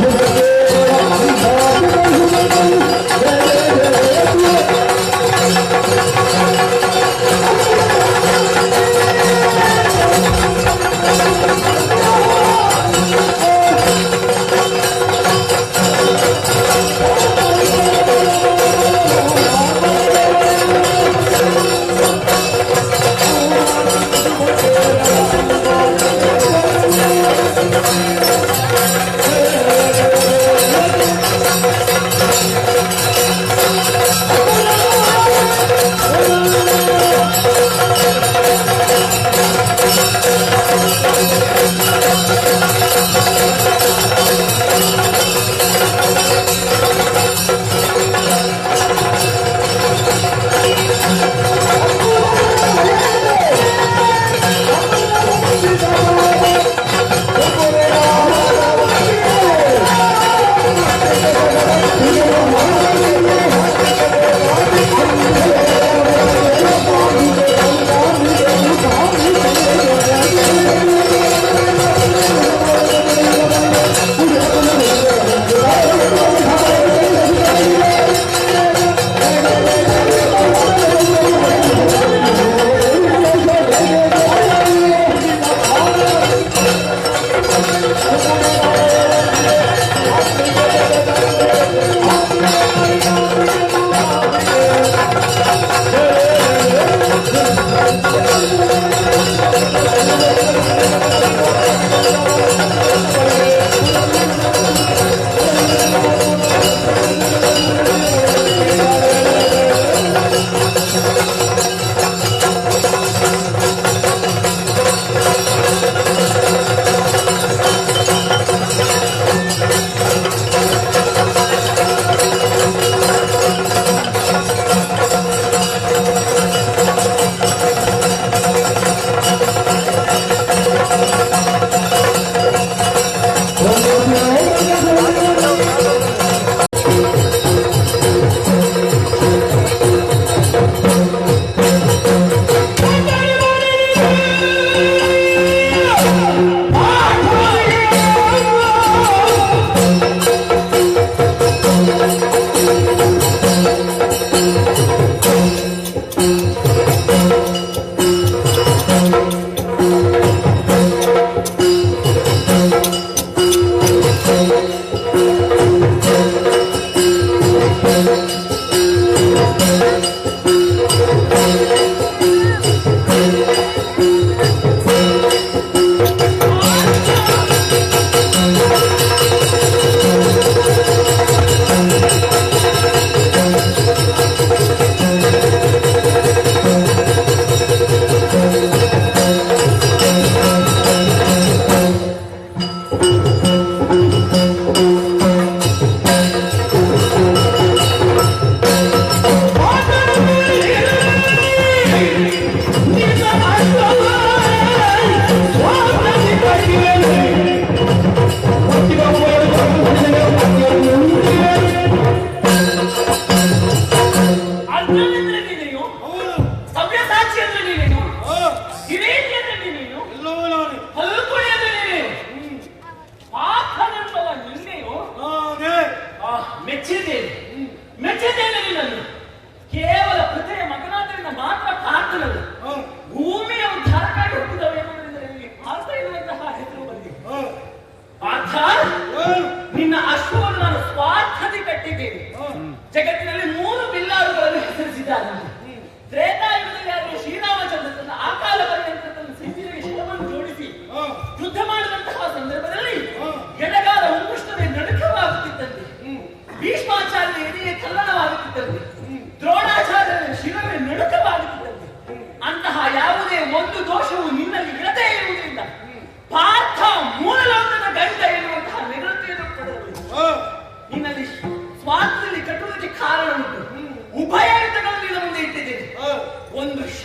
I'm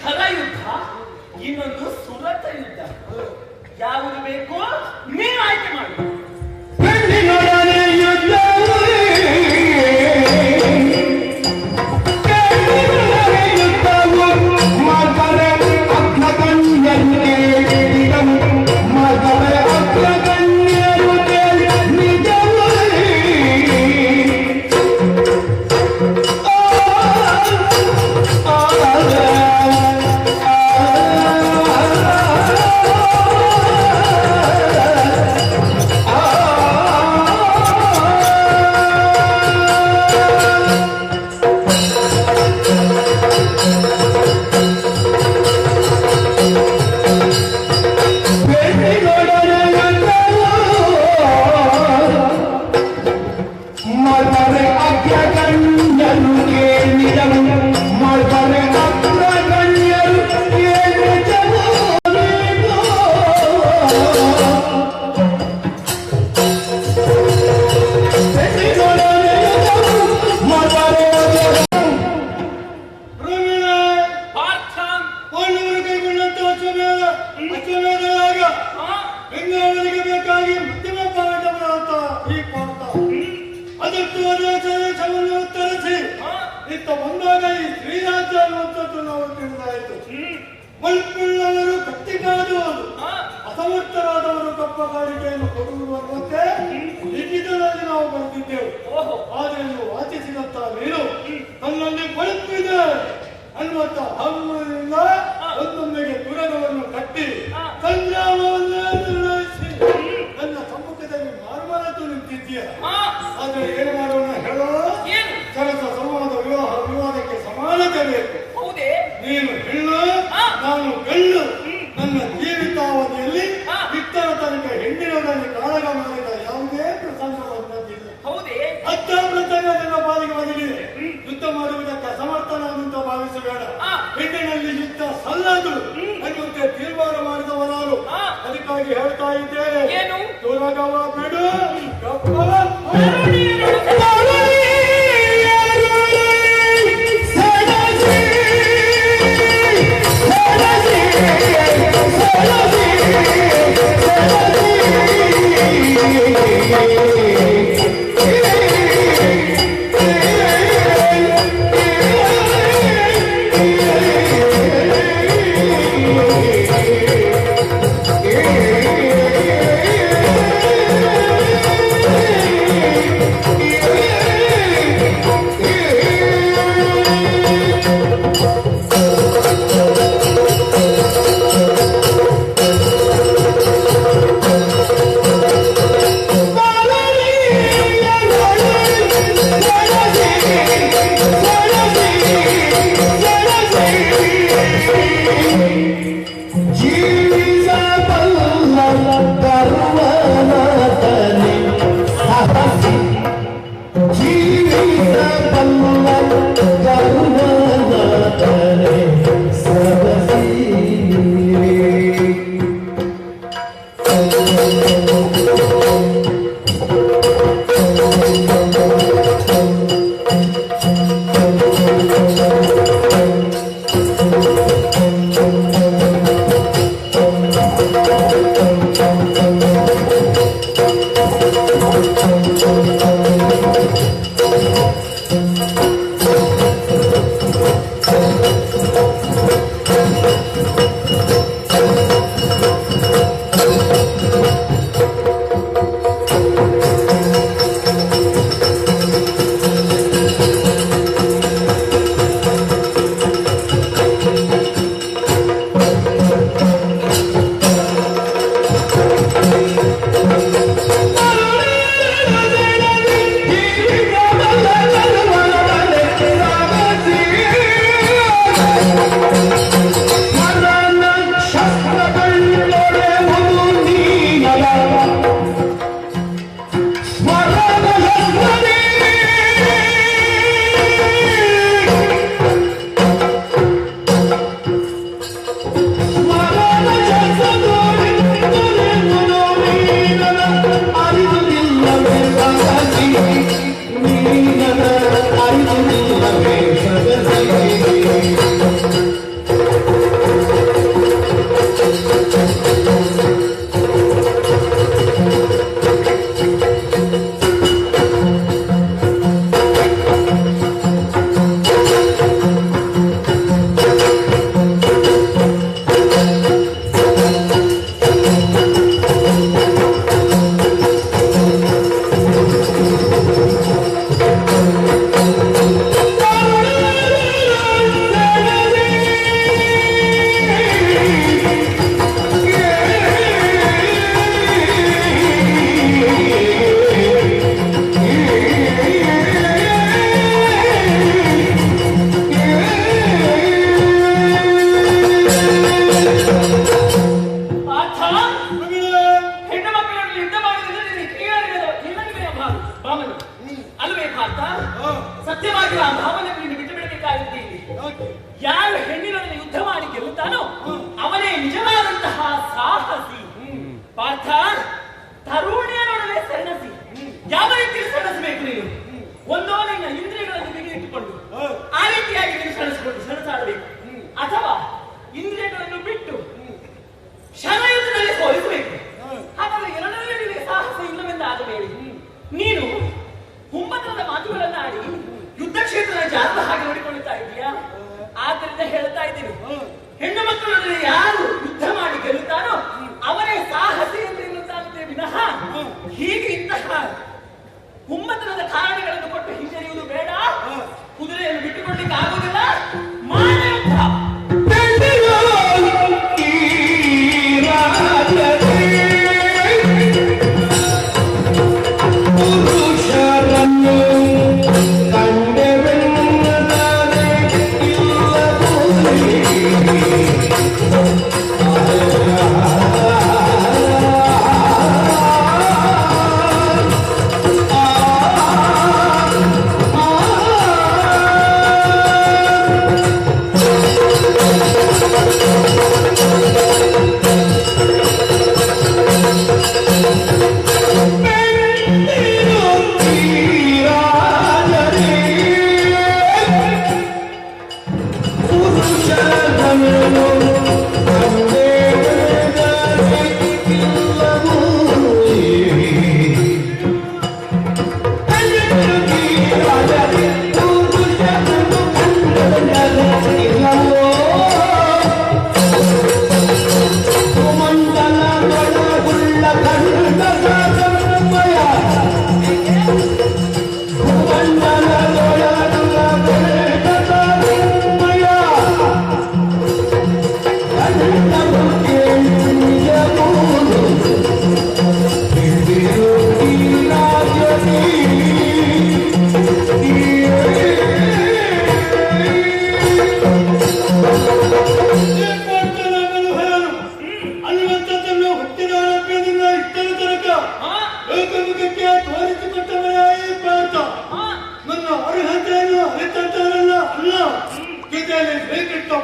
ಖರ ಯುದ್ಧ, ಇನ್ನೊಂದು ಸುರತ ಯುದ್ಧ. ಯಾವುದು ಬೇಕು ನೀನು ಆಯ್ಕೆ ಮಾಡು. ಬಲ್ಪುಳ್ಳವರು ಕಟ್ಟಿಗಾಡುವರು, ಅಸಮರ್ಥರಾದವರು ಕಪ್ಪಗಾರಿಕೆಯನ್ನು ಕೊಡುವಂತೆ ಲಿಖಿತದಲ್ಲಿ ನಾವು ಬಂದಿದ್ದೆವು. ಆದರೆ ನೀವು ವಾಚಿಸಿದಂತ ನೀರು ನನ್ನಲ್ಲಿ ಬಳುಕಿದೆ ಅನ್ನುವಂತ ಹಮ್ಮಿನಿಂದ ಒಂದೊಂದಿಗೆ ದುರಗವನ್ನು ಕಟ್ಟಿ ಸಂಗ್ರಾಮವನ್ನೇ ನಿರ್ಣಯಿಸಿ ನನ್ನ ಸಮ್ಮುಖದಲ್ಲಿ ಮಾರ್ಮರತು ನಿಂತಿದ್ದೀಯ. ಆದರೆ ಏನು ಮಾಡೋಣ ಹೇಳೋ? ಸರಸ ಸಂವಾದ ವಿವಾದಕ್ಕೆ ಸಮಾನತೆ ಬೇಕು. ನೀನು ಹೆಣ್ಣು, ನಾನು ಗಂಡು. ನನ್ನ ಜೀವಿತಾವಧಿಯಲ್ಲಿ ಇತ್ತರ ತನಕ ಹೆಣ್ಣಿನೊಡನೆ ಕಾಳಗ ಮಾಡಿದ ಯಾವುದೇ ಪ್ರಸಂಗವನ್ನದಿಲ್ಲ. ಅತ್ತ ಪ್ರಸಂಗ ನನ್ನ ಪಾಲಿಗೆ ಒದಗಿದೆ. ಯುದ್ಧ ಮಾಡುವುದಕ್ಕೆ ಅಸಮರ್ಥನಾದಂತ ಭಾವಿಸಬೇಡ. ಹೆಣ್ಣಿನಲ್ಲಿ ಯುದ್ಧ ಸಲ್ಲದು ಅನ್ನುವಂತೆ ತೀರ್ಮಾನ ಮಾಡಿದವ ನಾನು. ಅದಕ್ಕಾಗಿ ಹೇಳ್ತಾ ಇದ್ದೇನೆ, ದುರಗವ ಬಿಡು. ಪಾರ್ಥ, ತರುಣಿಯರೊಡನೆ ಸೆಣಸಿ. ಯಾವ ರೀತಿಯಲ್ಲಿ ಸೆಣಸಬೇಕು ನೀನು? ಒಂದೋ ನಿನ್ನ ಇಂದ್ರಿಯಗಳನ್ನು ಬಿಗಿ ಇಟ್ಟುಕೊಂಡು ಆ ರೀತಿಯಾಗಿ ನೀನು ಸೆಣಸಾಡಬೇಕು, ಅಥವಾ ಇಂದ್ರಿಯಗಳನ್ನು ಬಿಟ್ಟು ಶರಯುದ್ಧದಲ್ಲಿ ಸೋಲಿಸಬೇಕು. ಹಾಗಾದ್ರೆ ಎರಡರಲ್ಲಿ ನಿನಗೆ ಸಾಹಸ ಇಲ್ಲವೆಂದು ಆದ ಮೇಲೆ ನೀನು ಹುಮ್ಮತದ ಮಾತುಗಳನ್ನು ಆಡಿ ಯುದ್ಧ ಕ್ಷೇತ್ರದ ಜಾರದ ಹಾಗೆ ನೋಡಿಕೊಳ್ಳುತ್ತಾ ಇದೀಯಾ? ಆದ್ದರಿಂದ ಹೇಳ್ತಾ ಇದ್ದೀನಿ, ಹೆಣ್ಣು ಮಕ್ಕಳೊಡನೆ ಯಾರು ಯುದ್ಧ ಮಾಡಿ ಗೆಲ್ಲುತ್ತಾನೋ ಅವರೇ ಸಾಹಸಿ ಎಂದು ಎನ್ನುತ್ತಾನಂತೆ ವಿನಃ ಹೀಗೆ ಇಂತಹ ಹುಮ್ಮತನದ ಕಾರಣಗಳನ್ನು ಕೊಟ್ಟು ಹಿಂಜರಿಯುವುದು ಬೇಡ. ಕುದುರೆಯನ್ನು ಬಿಟ್ಟುಕೊಳ್ಳಿಕ್ಕೆ ಆಗುವುದಿಲ್ಲ. ಮಾನವ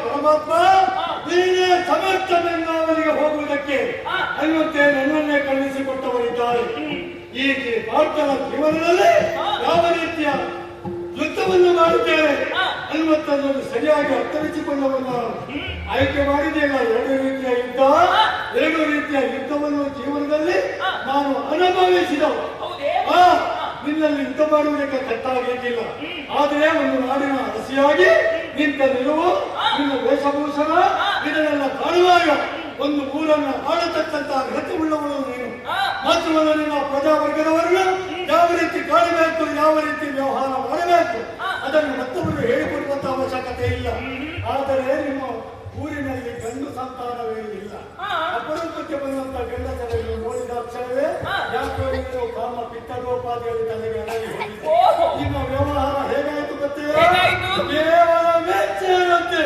ಪರಮಾತ್ಮ ನೀನೇ ಸಮರ್ಥನೆಂದವರಿಗೆ ಹೋಗುವುದಕ್ಕೆ ಅನ್ನುತ್ತೆ ನನ್ನನ್ನೇ ಕಳುಹಿಸಿಕೊಟ್ಟವರಿದ್ದಾರೆ. ಈ ಭಾರತದ ಜೀವನದಲ್ಲಿ ಯಾವ ರೀತಿಯ ಯುದ್ಧವನ್ನು ಮಾಡುತ್ತೇವೆ ಅನ್ನುವಂಥದ್ದನ್ನು ಸರಿಯಾಗಿ ಅರ್ಥವಿಸಿಕೊಂಡವನ್ನ ಆಯ್ಕೆ ಮಾಡಿದೆಯಲ್ಲ. ಎರಡು ರೀತಿಯ ಯುದ್ಧವನ್ನು ಜೀವನದಲ್ಲಿ ನಾನು ಅನುಭವಿಸಿದವ. ನಿನ್ನಲ್ಲಿ ಯುದ್ಧ ಮಾಡುವುದಕ್ಕೆ ಕಟ್ಟಾಗಲಿಕ್ಕಿಲ್ಲ. ಆದರೆ ಒಂದು ನಾಡಿನ ಅರಸಿಯಾಗಿ ನಿಂತ ನಿಲುವು, ನಿನ್ನ ವೇಷಭೂಷಣ ಇದನ್ನೆಲ್ಲ ಕಾಣುವಾಗ ಒಂದು ಊರನ್ನು ಆಳತಕ್ಕಂತ ಅಗತ್ಯವುಳ್ಳವಳು ನೀನು. ಮಾತ್ರವಲ್ಲ, ನಿನ್ನ ಪ್ರಜಾವರ್ಗದವರನ್ನು ಯಾವ ರೀತಿ ಕಾಣಬೇಕು, ಯಾವ ರೀತಿ ವ್ಯವಹಾರ ಮಾಡಬೇಕು ಅದನ್ನು ಮತ್ತೊಬ್ಬರು ಹೇಳಿಕೊಡುವಂತ ಅವಶ್ಯಕತೆ ಇಲ್ಲ. ಆದರೆ ನಿಮ್ಮ ಊರಿನಲ್ಲಿ ಗಂಡು ಸಂತಾನವೇ ಇಲ್ಲ. ಅಪರೂಪಕ್ಕೆ ಬಂದಂತ ಗಂಡಸರನ್ನು ನೋಡಿದ ಅಕ್ಷರವೇ ಯಾಕೆ ಕಾಮ ಪಿತ್ತಗೋಪಾದಿಯಲ್ಲಿ ತಲೆಗೆ ಅಡಗಿ ನಿಮ್ಮ ವ್ಯವಹಾರ ಹೇಗಾಯಿತು ಗೊತ್ತೇ? ಕೇವಲ ಮೆಚ್ಚಂತೆ.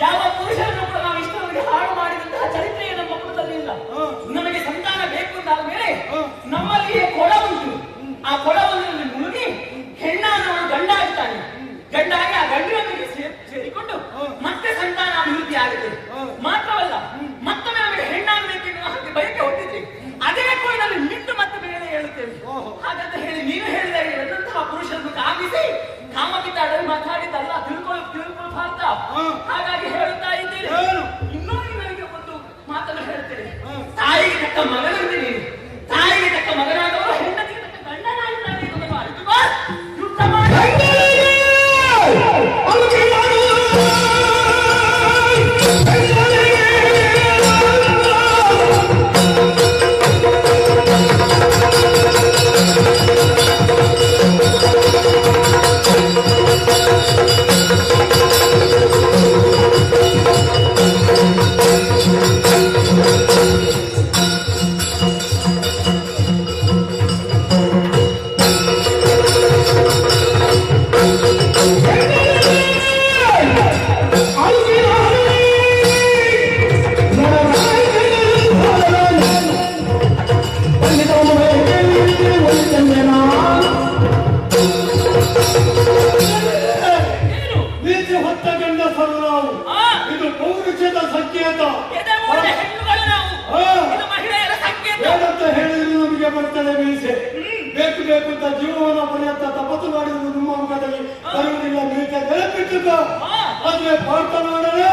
ಯಾವ ಪುರುಷರನ್ನು ಕೂಡ ನಾವು ಇಷ್ಟವರೆಗೆ ಹಾಳು ಮಾಡಿದಂತಹ ಚರಿತ್ರೆಯ ನಮ್ಮ ಕುಲದಲ್ಲಿ ಇಲ್ಲ. ನಮಗೆ ಸಂತಾನ ಬೇಕು ಅಂದಾದ ಮೇಲೆ ನಮ್ಮಲ್ಲಿಯೇ ಕೊಳ ಉಂಟು. ಆ ಕೊಳವನ್ನು ಮುಳುಗಿ ಹೆಣ್ಣನ್ನು ಗಂಡಾಗ್ತಾನೆ. ಗಂಡಾಗಿ ಆ ಗಂಡಿನೊಂದಿಗೆ ಸೇರಿಕೊಂಡು ಮತ್ತೆ ಸಂತಾನ ಅಭಿವೃದ್ಧಿ ಆಗುತ್ತೆ. ಮಾತ್ರವಲ್ಲ, ಮತ್ತೊಮ್ಮೆ ನಮಗೆ ಹೆಣ್ಣಾಗಬೇಕೆನ್ನುವ ಹಾಗೆ ಬಯಕೆ ಹೊಟ್ಟಿದ್ರಿ. ಅದೇ ಕೋಯಿನಲ್ಲಿ ನಿಂತು ಮತ್ತೆ ಬೇರೆ ಹೇಳುತ್ತೇವೆ. ಹಾಗಂತ ಹೇಳಿ ನೀನು ಹೇಳಿದ ಎರಡಂತಹ ಪುರುಷರನ್ನು ಕಾಮಿಸಿ ಕಾಮಪಿತಾಡಲ್ಲಿ ಮಾತಾಡಿದ್ದಲ್ಲ, ತಿಳ್ಕೊಳ್ಬಾರ್ದ. ಹಾಗಾಗಿ ಹೇಳುತ್ತಾ ಇದ್ದೇನೆ. ಇನ್ನೂ ನನಗೆ ಒಂದು ತಕ್ಕ ಮಗನಂತೆ ನೀನು, ತಾಯಿಗೆ ತಕ್ಕ ಮಗನಾದವರು ಹೆಂಡತಿಗೆ ತಕ್ಕ ಗಂಡನಾಗಿದ್ದಾನೆ ಎಂಬುದನ್ನು ಅರಿತುಕೋ. ಯುದ್ಧ ಮಾಡಿ ಇದು ಪೌರುಷದ ಸಂಕೇತ. ಹೆಣ್ಣುಗಳು ನಾವು, ಇದು ಮಹಿಳೆಯರ ಸಂಕೇತ. ಏನಂತ ಹೇಳಿದ್ರು ನಮಗೆ ಬರ್ತದೆ ಮೀಸೆ. ಬೇಕು ಬೇಕು ಅಂತ ಜೀವನ ಪರ್ಯಂತ ತಪಸ್ಸು ಮಾಡಿದ್ರು ನಿಮ್ಮ ಮುಖದಲ್ಲಿ ಬರುವುದಿಲ್ಲ ಮೀಸೆ. ನೆನಪಿಟ್ಟುಕೋ. ಆದ್ರೆ ಪಾಠ ಮಾಡಲೇ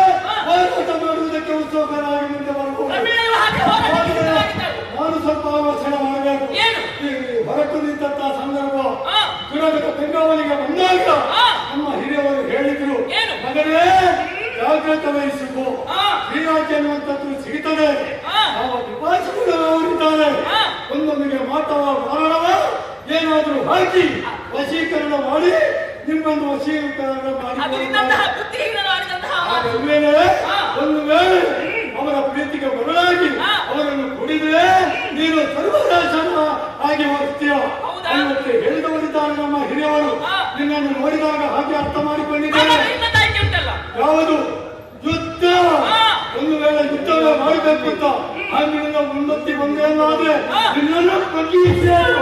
ಹೋರಾಟ ಮಾಡುವುದಕ್ಕೆ ಉತ್ಸುಕರಾಗಿ ಮುಂದೆ ಬರಬಹುದು. ನಾನು ಸ್ವಲ್ಪ ಆಲೋಚನೆ ಮಾಡಬೇಕು. ಹೊರಟು ನಿಂತಹ ಸಂದರ್ಭ ಸುರಗದ ಬೆಂಗಾವಲಿಗೆ ಬಂದಾಗ ನಮ್ಮ ಹಿರಿಯವರು ಹೇಳಿದ್ರು, ಮಗನೇ ಜಾಗ್ರತೆ ವಹಿಸಿಕೋ, ಶ್ರೀರಾಜ್ಯ ಅನ್ನುವಂಥದ್ದು ಸಿಗುತ್ತದೆ. ನಾವು ನಿವಾಸಿಗಳವರಿದ್ದಾರೆ. ಒಂದೊಂದಿಗೆ ಮಾತವ ಮಾರಣವ ಏನಾದ್ರೂ ಹಾಕಿ ವಶೀಕರಣ ಮಾಡಿ ನಿಮ್ಮನ್ನು ವಶೀಕರಣ ಮಾಡಿ ಒಂದು ವೇಳೆ ಅವರ ಪ್ರೀತಿಗೆ ಬರಲಾಗಿ ಅವರನ್ನು ಕುಡಿದ್ರೆ ನೀನು ಸರ್ವನಾಶನ ಆಗಿ ಹೋಗ್ತೀಯ ಅನ್ನೋಕ್ಕೆ ಹೇಳಿದವರಿದ್ದಾರೆ ನಮ್ಮ ಹಿರಿಯವರು. ನಿನ್ನನ್ನು ನೋಡಿದಾಗ ಹಾಗೆ ಅರ್ಥ ಮಾಡಿಕೊಂಡಿದ್ದೇನೆ. ಯಾವುದು ಯುದ್ಧ, ಒಂದು ವೇಳೆ ಯುದ್ಧವೇ ಮಾಡಬೇಕು ಅಂತ ಅಂದಿನಿಂದ ಮುಂದತ್ತಿ ಬಂದೇನಾದ್ರೆ ನಿನ್ನನ್ನು ಕೊಲ್ಲಿದ್ದೇನೆ.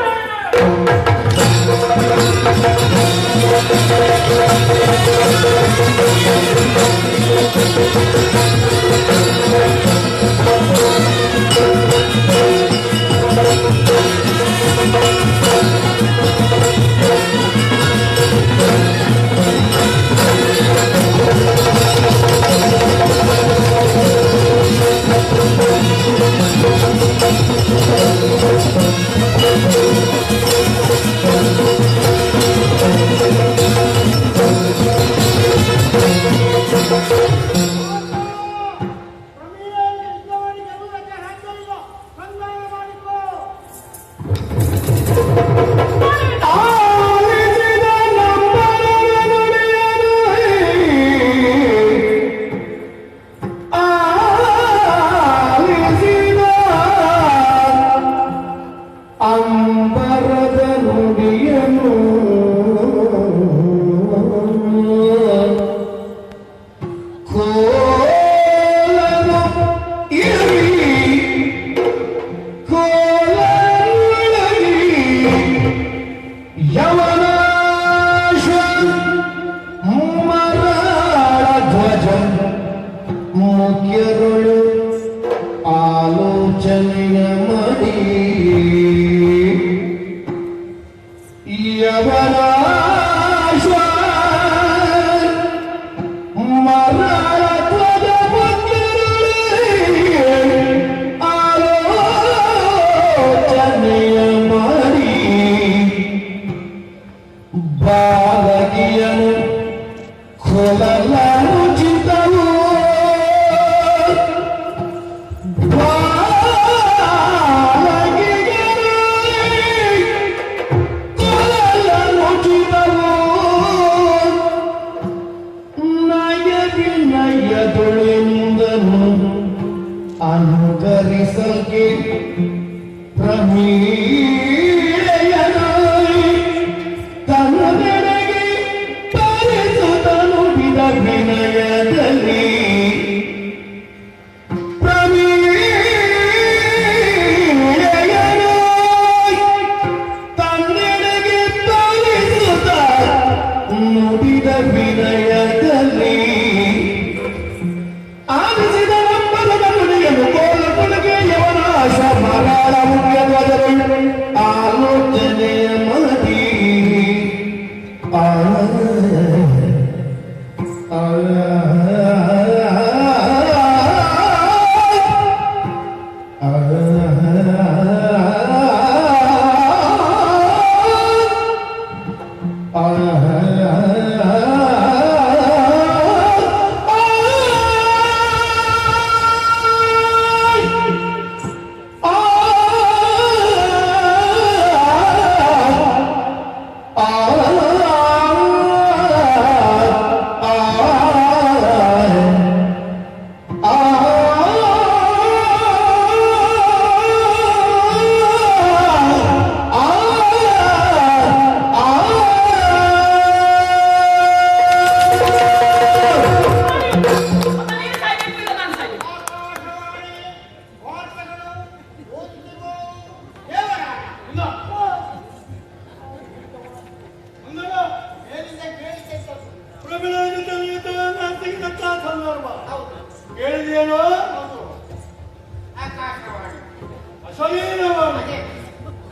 ಸಲೀನವಾಗಿ ಅದೇ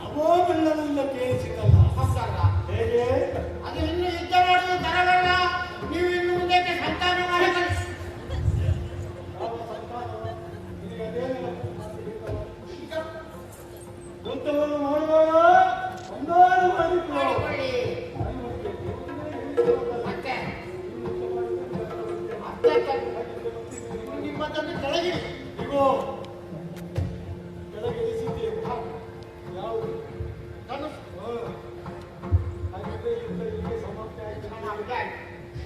ಅಮೋಘದಿಂದ ಕೇಳಿಸಿದಲ್ಲ ಹೌದಲ್ಲ? ಹೇಗೆ ಅದು ಇನ್ನು ಯುದ್ಧ ಮಾಡುವುದು ತರವಲ್ಲ. ನೀವು ಇನ್ನು ಮುಂದಕ್ಕೆ ಸಂತಾನ ಮಾಡಬೇಕು. ಯಾವ ಸಂತಾನ ನಿನಗೆ ಅದೇನು ಯುದ್ಧವನ್ನು ಮಾಡುವಾಗ ಸಂಧಾನ ಮಾಡಿಕೊ. ಮಾಡಿಕೊಳ್ಳಿ. ಮತ್ತೆ ಅತ್ಯಂತ ನಿಮ್ಮದನ್ನು ಕೆಳಗಿಡಿ. ಇಗೋ ಕೆಳಗೆ ಇಳಿಸಿದ್ದೇವೆ. ಯಾವುದು ಧನುಷ್ ಹಾಗಿದ್ರೆ ಯುದ್ಧ ಇಲ್ಲಿಗೆ ಸಮಾಪ್ತಿ ಆಯ್ತು. ನನ್ನ ಅಭಿಪ್ರಾಯ.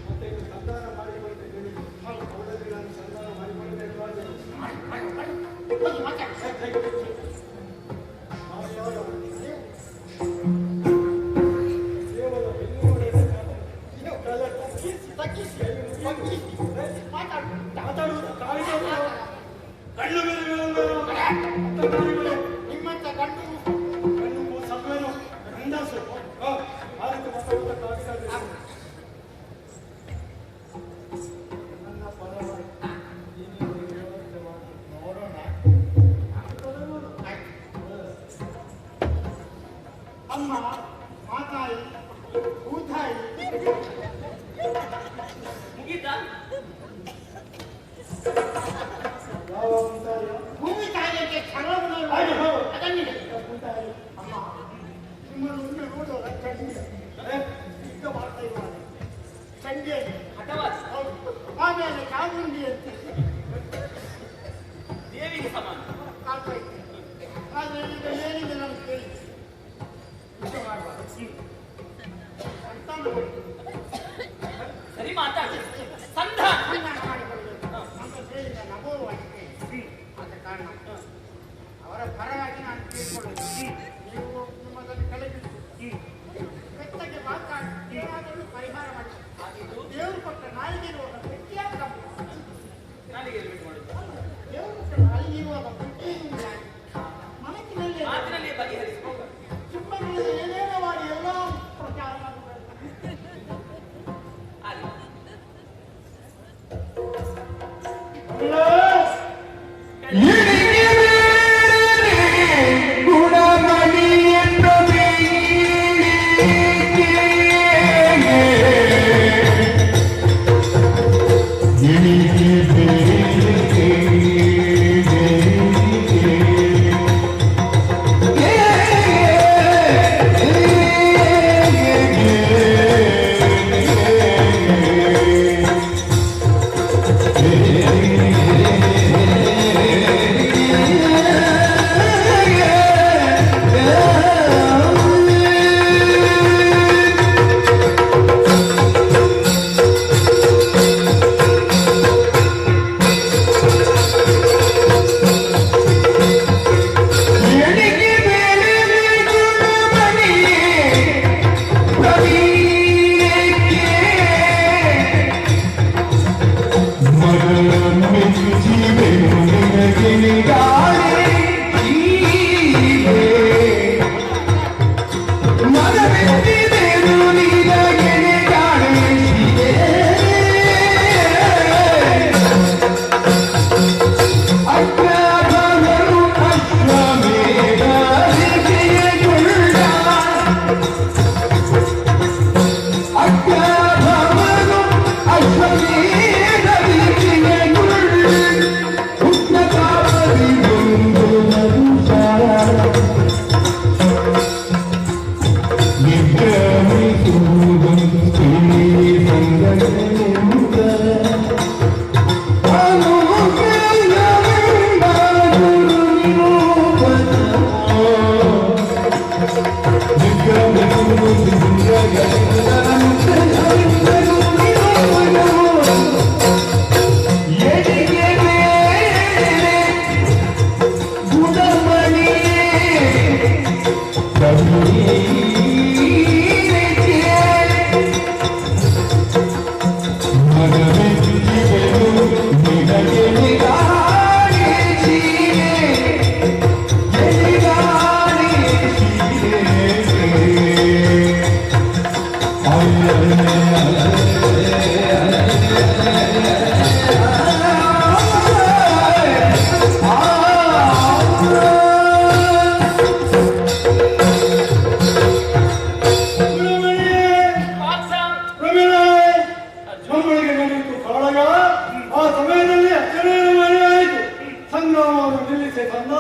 ಮತ್ತೆ ಇದು ಸಂಧಾನ ಮಾಡಿಕೊಳ್ತೇವೆ. ಅವರಲ್ಲಿ ನಾನು ಸಂಧಾನ ಮಾಡಿಕೊಳ್ಬೇಕಾದ್ರೆ ಹೋಗಿ ಮಾತಾಡಿ. ಕೇವಲ ಬೆನ್ನುಮೂಳೆಯ ಕಾಲ ತಗ್ಗಿಸಿ, ತಗ್ಗಿಸಿ. ಮಾತಾಡು. ಮಾತಾಡುವುದು ಕಾಲಿಗೆ ಕಣ್ಣು ಬೇರೆ ನಿಮ್ಮಂತ ಗಂಡು ಕಣ್ಣು ಸಭೆನು ಗಂಡಸು ಅದಕ್ಕೆ ಮಾತಾಡುವುದಕ್ಕಾಗಿಲ್ಲ. ನನ್ನ ಪರವಾಗಿ ನೀನು ವ್ಯವಸ್ಥೆ ಮಾಡಿ ನೋಡೋಣ. ಅಮ್ಮ, ಮಾತಾಯಿ, ಭೂತಾಯಿ, ಮುಗೀತಾ? ಯಾವ ಉಂಟಾಯ ಭೂಮಿ ತಾಯಿಯಂತೆ ಛಲವನ್ನು ಹಾಗೆ ಹೌದು. ಅದನ್ನಿದೆ. ಉಂಟಾಯ ಅಮ್ಮ, ನಿಮ್ಮನ್ನು ಒಮ್ಮೆ ನೋಡುವಾಗ ಚಂಡಿ ಈಗ ಮಾಡ್ತಾ ಇರುವಾಗ ಚಂಡಿ ಹಠವಾದ ಹೌದು. ಆಮೇಲೆ ಚಾಮುಂಡಿ ಅಂತ ದೇವಿಗೆ ಸಮಾನ. ಕಾಲ್ತಾ ಇದ್ದೆ. ಆದರೆ ಈಗ ಏನಿದೆ ನಾನು ಕೇಳಿ ಯುದ್ಧ ಮಾಡಬಾರ್ದು. ಸಂತಾನ ಮಾಡಿ. ಸರಿ ಮಾತಾಡಿ. ಸಂಧಾನ ಸಂಧಾನ ಮಾಡಿಕೊಳ್ಳಬೇಕು ಅಂತ ಹೇಳಿದ ನಗೋವಾಗಿದೆ. ಆದ ಕಾರಣ ಅವರ ಪರವಾಗಿ ನಾನು ಕೇಳಿಕೊಳ್ಳುವುದು. ನೀವು ನಿಮ್ಮದನ್ನು ಕೆಳಗಿಟ್ಟು ಬೆತ್ತಗೆ ಮಾತಾಡಿ ಏನಾದರೂ ಪರಿಹಾರ ಮಾಡಿ. ಆಗಿದ್ದು ದೇವರು ಕೊಟ್ಟ ನಾಯಿಗೆ ಇರುವಾಗ ಗಟ್ಟಿಯಾಗಿ ನಾಲಿಗೆ ಎಲ್ಬಿಟ್ಟು ಮಾಡಿದ್ದು. ದೇವರು ಕೊಟ್ಟ ನಾಯಿಗೆ ಇರುವಾಗ ಗಟ್ಟಿಯಿಂದ ಮನಸ್ಸಿನಲ್ಲಿ ಮಾತಿನಲ್ಲಿ ಬಗೆಹರಿಸಿಕೊಂಡು ಸುಮ್ಮನೆ ಏನೇನೋ ಮಾಡಿ ಎಲ್ಲ ಪ್ರಚಾರ ಮಾಡಬೇಕು. ಆಗಲಿ.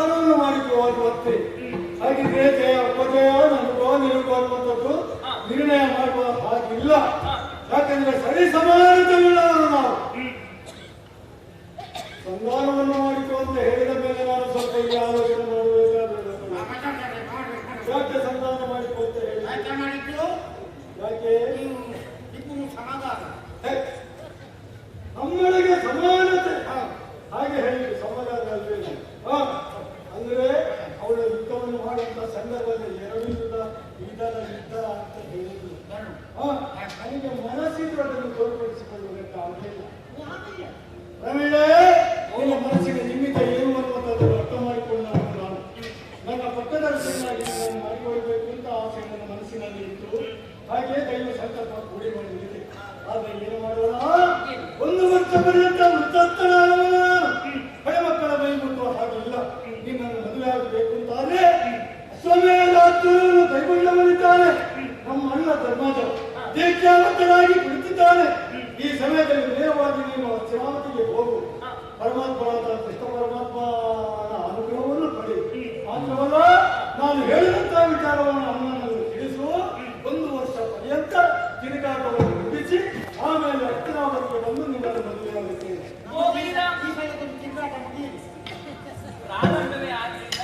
ಸಂಧಾನವನ್ನು ಮಾಡಿಕೊಳ್ಳುವಂತೆ. ಹಾಗಿದ್ರೆ ಜಯ ಅಪಜಯ ಅನುಭವ ನಿರುಭವ ಅನ್ನುವಂಥದ್ದು ನಿರ್ಣಯ ಮಾಡುವ ಹಾಗಿಲ್ಲ. ಯಾಕಂದ್ರೆ ಸರಿ ಸಮಾನತೆಯುಳ್ಳವರು ನಾವು. ಸಂಧಾನವನ್ನು ಮಾಡಿಕೊಳ್ಳುವಂತ ಹೇಳಿದ ಮೇಲೆ ನಾನು ಸ್ವಲ್ಪ ಇಲ್ಲಿ ಆಲೋಚನೆ ಮಾಡಬೇಕಾದ್ರೆ ಯಾಕೆ ಸಂಧಾನ ಮಾಡಿಕೊಳ್ಳುವಂತ ಹೇಳಿ ಯಾಕೆ ಮಾಡಿದ್ದು? ಯಾಕೆ ಇಬ್ಬರು ಸಮಾಧಾನ. ನಮ್ಮೊಳಗೆ ಸಮಾನತೆ ಹಾಗೆ ಹೇಳಿದ್ರು ಸಮಾಧಾನ ಅಲ್ವೇ. ಅಂದ್ರೆ ಅವಳ ಯುದ್ಧವನ್ನು ಮಾಡುವಂತ ಸಂದರ್ಭದಲ್ಲಿ ಎರಡು ಯುದ್ಧ ಇದರ ಯುದ್ಧ ಅಂತ ಹೇಳಿದ್ರು. ನನಗೆ ಮನಸ್ಸಿದ್ರು ಅದನ್ನು ತೋರ್ಪಡಿಸಿಕೊಳ್ಳಬೇಕಾಗಿಲ್ಲ. ಪ್ರವೀಣೆ ನಿನ್ನ ಮನಸ್ಸಿಗೆ ನಿಮಿತ್ತ ಏನು ಅನ್ನುವಂಥದ್ದನ್ನು ಅರ್ಥ ಮಾಡಿಕೊಂಡು ನಾನು ನನ್ನ ಪಕ್ಕದರ್ಶನಾಗಿ ನಾನು ಮಾಡಿಕೊಳ್ಬೇಕು ಅಂತ ಆಸೆ ನನ್ನ ಮನಸ್ಸಿನಲ್ಲಿ ಇತ್ತು. ಹಾಗೆ ದೈವ ಸಂಕಲ್ಪ ಕೂಡಿ ಮಾಡಿದೆ. ಆದ್ರೆ ಏನು ಮಾಡೋಣ, 1 ವರ್ಷ ಪರ್ಯಂತ ವೃತ್ತಸ್ಥನಾದವ ಹೆಣ್ಮಕ್ಕಳ ಮೈ ಮುಟ್ಟುವ ಹಾಗಿಲ್ಲ. ನಿನ್ನನ್ನು ಮದುವೆ ಆಗಬೇಕು ಅಂತಾದ್ರೆ ಅಶ್ವಮೇಧಾತ್ಮವನ್ನು ಕೈಗೊಂಡವನಿದ್ದಾನೆ. ನಮ್ಮ ಅಣ್ಣ ಧರ್ಮಜ ದೀಕ್ಷಾವಂತನಾಗಿ ಕುಳಿತಿದ್ದಾನೆ. ಈ ಸಮಯದಲ್ಲಿ ನೇರವಾಗಿ ನೀನು ಅಶ್ರಾವತಿಗೆ ಹೋಗು. ಪರಮಾತ್ಮನಾದ ಕೃಷ್ಣ ಪರಮಾತ್ಮನ ಅನುಗ್ರಹವನ್ನು ಪಡೆ. ಮಾತ್ರವಲ್ಲ, ನಾನು ಹೇಳಿದಂತಹ ವಿಚಾರವನ್ನು ಅಣ್ಣನಲ್ಲಿ ತಿಳಿಸು. 1 ವರ್ಷ ಪರ್ಯಂತ ತಿರುಗಾಟವನ್ನು ಮುಗಿಸಿ ಆಮೇಲೆ ಅಶ್ರಾವತಿಗೆ ಬಂದು ನಿನ್ನನ್ನು ಮದುವೆ ಆಗುತ್ತೇನೆ. ಈ ಸಮಯದಲ್ಲಿ ತಿರುಗಾಟ ಮುಗಿಯಿರಿ. ಪ್ರಾರಂಭವೇ ಆಗಲಿಲ್ಲ.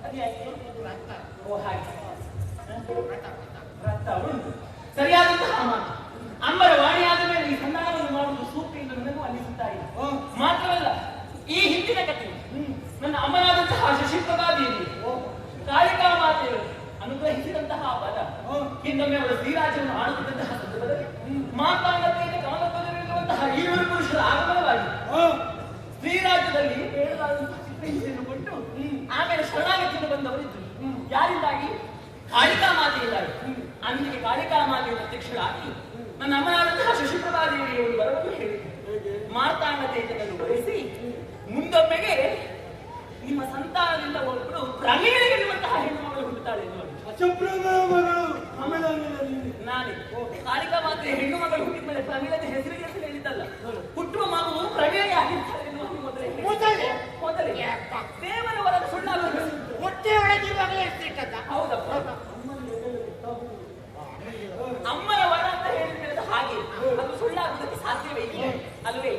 ಅದ್ಯಾಕೆ? ವ್ರತ ಓ ಹಾಗೆ ವ್ರತ ವ್ರತ ಉಂಟು. ಸರಿಯಾದಂತಹ ಮಾತು. ಅಂಬರ ವಾಣಿಯಾದ ಮೇಲೆ ಈ ಸಂಧಾನವನ್ನು ಮಾಡುವುದು ಸೂಕ್ತ ಎಂದು ನನಗೂ ಅನ್ನಿಸುತ್ತಾ ಇದೆ. ಮಾತ್ರವಲ್ಲ, ಈ ಹಿಂದಿನ ಕಥೆ ನನ್ನ ಅಮ್ಮನಾದಂತಹ ಶಶಿಪ್ರಭಾದೇವಿ ಕಾಳಿಕಾ ಮಾತೆಯರು ಅನುಗ್ರಹಿಸಿದಂತಹ ಪದ ಹಿಂದೊಮ್ಮೆ ಅವರ ಶ್ರೀರಾಜ್ಯವನ್ನು ಆಳುತ್ತಿದ್ದಂತಹ ಸಂದರ್ಭದಲ್ಲಿ ಮಾತಾಂಗತೆಯಿಂದ ಕಮಲಧ್ವಜವಿರುವಂತಹ ಈರುವರು ಪುರುಷರ ಆಗಮನವಾಗಿ ಶ್ರೀರಾಜ್ಯದಲ್ಲಿ ಬೇಡಲಾದಂತಹ ಚಿತ್ರಹಿಂಸೆಯನ್ನು ಕೊಟ್ಟು ಆಮೇಲೆ ಶರಣಾಗತಿಯನ್ನು ಬಂದವರಿದ್ರು. ಯಾರಿಂದಾಗಿ? ಕಾಳಿಕಾ ಮಾತೆಯಿಂದಾಗಿ. ಅಂದಿಗೆ ಕಾಳಿಕಾ ಮಾತೆಯ ಪ್ರತ್ಯಕ್ಷರಾಗಿ ನನ್ನ ಅಮ್ಮನಾದಂತಹ ಶಶಿಪ್ರಭಾದೇವಿಯ ಒಂದು ವರವನ್ನು ಹೇಳಿದ್ರು. ಮಾತಾಂಗತೆಯನ್ನು ವಹಿಸಿ ಮುಂದೊಮ್ಮೆಗೆ ನಿಮ್ಮ ಸಂತಾನದಿಂದ ಒಬ್ಬರು ಪ್ರಮೇಯಗೆನ್ನುವಂತಹ ಹೆಣ್ಣು ಮಗಳು ಹುಟ್ಟುತ್ತಾಳೆ ಎನ್ನುವರು. ನಾನೇ ಕಾಳಿಕಾ ಮಾತೆ ಹೆಣ್ಣು ಮಗಳು ಹುಟ್ಟಿದ ಮೇಲೆ ಪ್ರಮೇಯದ ಹೆಸರಿಗೆ ಹೆಸರು ಹೇಳಿದ್ದಲ್ಲ, ಹುಟ್ಟುವ ಮಗು ಪ್ರಮೇಯ ಆಗಿರ್ತಾರೆ ಎನ್ನುವ ಮೊದಲೇ ದೇವರ ವರದ ಸುಳ್ಳಾಗುವುದು. ಹೊಟ್ಟೆ ಒಳಗಿರುವಾಗಲೇ ಎಷ್ಟಿಟ್ಟದ್ದ? ಹೌದಪ್ಪ, ಅಮ್ಮನ ವರ ಅಂತ ಹೇಳಿದ್ರೆ ಹಾಗೆ ಅದು ಸುಳ್ಳಾಗುವುದಕ್ಕೆ ಸಾಧ್ಯವೇ ಇಲ್ಲ ಅಲ್ವೇ?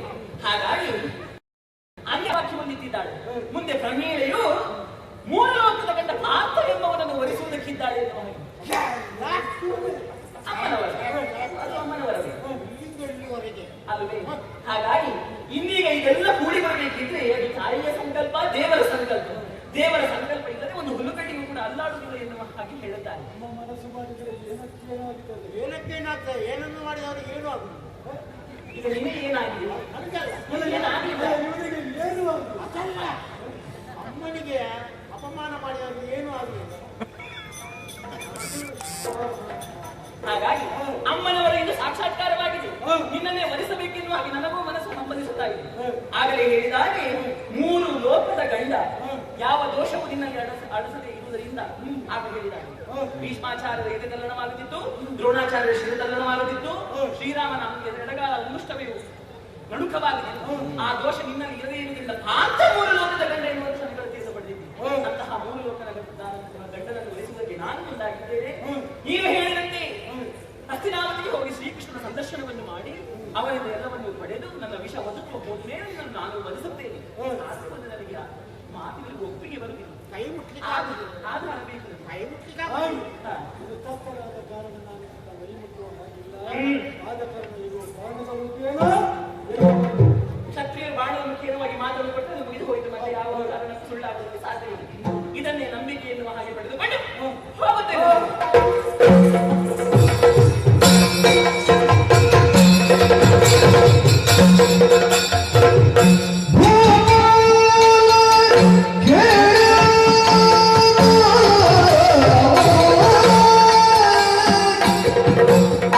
ಹಾಗಾಗಿ ಅಂಗವಾಕ್ಯವನ್ನು ನಿಂತಿದ್ದಾಳೆ. ಮುಂದೆ ಪ್ರಮೇಳೆಯು ಮೂಲ ಲೋಕದ ಕಂಡ ಪಾರ್ಥ ಎಂಬವನನ್ನು ವರಿಸುವುದಕ್ಕಿದ್ದಾಳೆ ಎನ್ನುವ ಅಮ್ಮನವರ ಅದು ಅಮ್ಮನವರವೇ ಅಲ್ವೇ? ಹಾಗಾಗಿ ಇನ್ನೀಗ ಇದೆಲ್ಲ ಕೂಡಿ ಬರಬೇಕಿದ್ರೆ ಅದು ತಾಯಿಯ ಸಂಕಲ್ಪ, ದೇವರ ಸಂಕಲ್ಪ. ದೇವರ ಸಂಕಲ್ಪ ಇಲ್ಲದೆ ಒಂದು ಹುಲ್ಲುಕಟ್ಟಿಗೂ ಕೂಡ ಅಲ್ಲಾಡುವುದಿಲ್ಲ ಎನ್ನುವ ಹಾಗೆ ಹೇಳುತ್ತಾರೆ. ಏನಕ್ಕೇನಾಗ್ತದೆ? ಏನನ್ನು ಮಾಡಿದವರಿಗೆ ಏನು ಆಗುದು? ಈಗ ನಿಮಗೆ ಏನಾಗಿದೆ? ಏನಾಗಿಲ್ಲ. ಅದಲ್ಲ, ಅಮ್ಮನಿಗೆ ಅಪಮಾನ ಮಾಡಿದವರಿಗೆ ಏನು ಆಗಲಿಲ್ಲ. ಹಾಗಾಗಿ ಅಮ್ಮನವರ ಇದು ಸಾಕ್ಷಾತ್ಕಾರವಾಗಿದೆ. ನಿನ್ನನ್ನೇ ವರಿಸಬೇಕೆನ್ನುವ ಹಾಗೆ ನನಗೂ ಮನಸ್ಸು ಸಂಬಂಧಿಸುತ್ತಾ ಇದೆ. ಆಗಲೇ ಹೇಳಿದಾಗೆ 3 ಲೋಕದ ಗಂಡ ಯಾವ ದೋಷವು ನಿನ್ನಲ್ಲಿ ಅಡಸದೆ ಇರುವುದರಿಂದ ಆಗ ಹೇಳಿದಾಗ ಭೀಷ್ಮಾಚಾರ್ಯರ ಎದೆ ತಲ್ಲಣವಾಗುತ್ತಿತ್ತು, ದ್ರೋಣಾಚಾರ್ಯರ ಶಿರ ತಲ್ಲಣವಾಗುತ್ತಿತ್ತು, ಶ್ರೀರಾಮನ ಎಡಗಾಲ ಉನುಷ್ಟವೇ ನಡುಕವಾಗುತ್ತಿತ್ತು. ಆ ದೋಷ ನಿನ್ನಲ್ಲಿ ಇರದೇ ಇರುವುದರಿಂದ ಪಾಂಚ 3 ಲೋಕದ ಗಂಡ ಎನ್ನುವ ಸಂಗತಿಯನ್ನು ಪಡೆದಿದ್ದೆ. ಅಂತಹ 3 ಲೋಕದ ಗಂಡನನ್ನು ವಹಿಸುವುದಕ್ಕೆ ನಾನು ಮುಂದಾಗಿದ್ದೇನೆ. ನೀವು ಹೇಳಿದಂತೆ ಹಸ್ತಿನಾವತಿಗೆ ಹೋಗಿ ಶ್ರೀಕೃಷ್ಣನ ಸಂದರ್ಶನವನ್ನು ಮಾಡಿ ಅವರಿಂದ ಎಲ್ಲವನ್ನು ಪಡೆದು ನನ್ನ ವಿಷ ಒದಗುವ ಮೊದಲೇ ನಾನು ವಧಿಸುತ್ತೇನೆ. ನನಗೆ ಮಾತಿನಲ್ಲಿ ಒಪ್ಪಿಗೆ ಬರುತ್ತಿಲ್ಲ. ಕೈ ಮುಟ್ಲಿಕ್ಕೆ ಆಧಾರ ಬೇಕು. ಕೈ ಮುಟ್ಲಿಕ್ಕೆ ಇದು ತಪ್ಪರಾದ ಕಾರಣ ನಾನು ಕೈ ಮುಟ್ಟುವ ಹಾಗಿಲ್ಲ. ಆದ ಕಾರಣ ಇದು ಬಾಣದ ಮುಖೇನ ಕ್ಷತ್ರಿಯ ಬಾಣದ ಮುಖೇನವಾಗಿ ಮಾತನ್ನು ಕೊಟ್ಟು ಅದು ಮುಗಿದು ಹೋಯಿತು. ಮತ್ತೆ ಯಾವ ಕಾರಣಕ್ಕೂ ಸುಳ್ಳಾಗುವುದಕ್ಕೆ ಸಾಧ್ಯವಿಲ್ಲ. ಇದನ್ನೇ ನಂಬಿಕೆ ಎನ್ನುವ ಹಾಗೆ ಪಡೆದುಕೊಂಡು ಹೋಗುತ್ತೇನೆ. Ah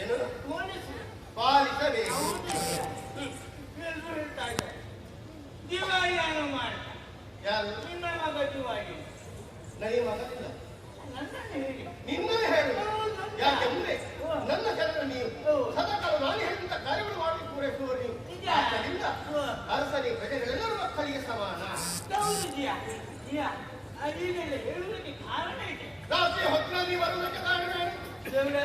ಏನು ಪೊಲೀಸರು ಪಾಲಿಸಬೇಕು. ಎಲ್ಲರೂ ಹೇಳ್ತಾ ಇದ್ದಾರೆ ದಿವಾಳಿಯನ್ನು ಮಾಡಿ ಯಾರು? ನಿನ್ನ ಮಗ ದಿವಾಳಿ. ನನಗೆ ಮಗನಿಲ್ಲ. ನನ್ನನ್ನು ಹೇಳಿ ನಿನ್ನನ್ನೇ ಹೇಳು. ಯಾಕೆಂದ್ರೆ ನನ್ನ ಜನರ ನೀವು ಸದಾಕಾಲ ನಾನು ಹೇಳಿದಂತ ಕಾರ್ಯಗಳು ಮಾಡಿ ಪೂರೈಸುವರು ನೀವು. ನಿಜ. ಆದ್ದರಿಂದ ಅರಸನಿಗೆ ಪ್ರಜೆಗಳೆಲ್ಲರೂ ಮಕ್ಕಳಿಗೆ ಸಮಾನ. ಹೌದು ಜಿಯಾ ಜಿಯಾ ಅದೀಗೆಲ್ಲ ಹೇಳುವುದಕ್ಕೆ ಕಾರಣ ಇದೆ. ರಾತ್ರಿ ಹೊತ್ತಿನಲ್ಲಿ ಬರುವುದಕ್ಕೆ ಕಾರಣ ಏನು? ದೇವ್ರೆ,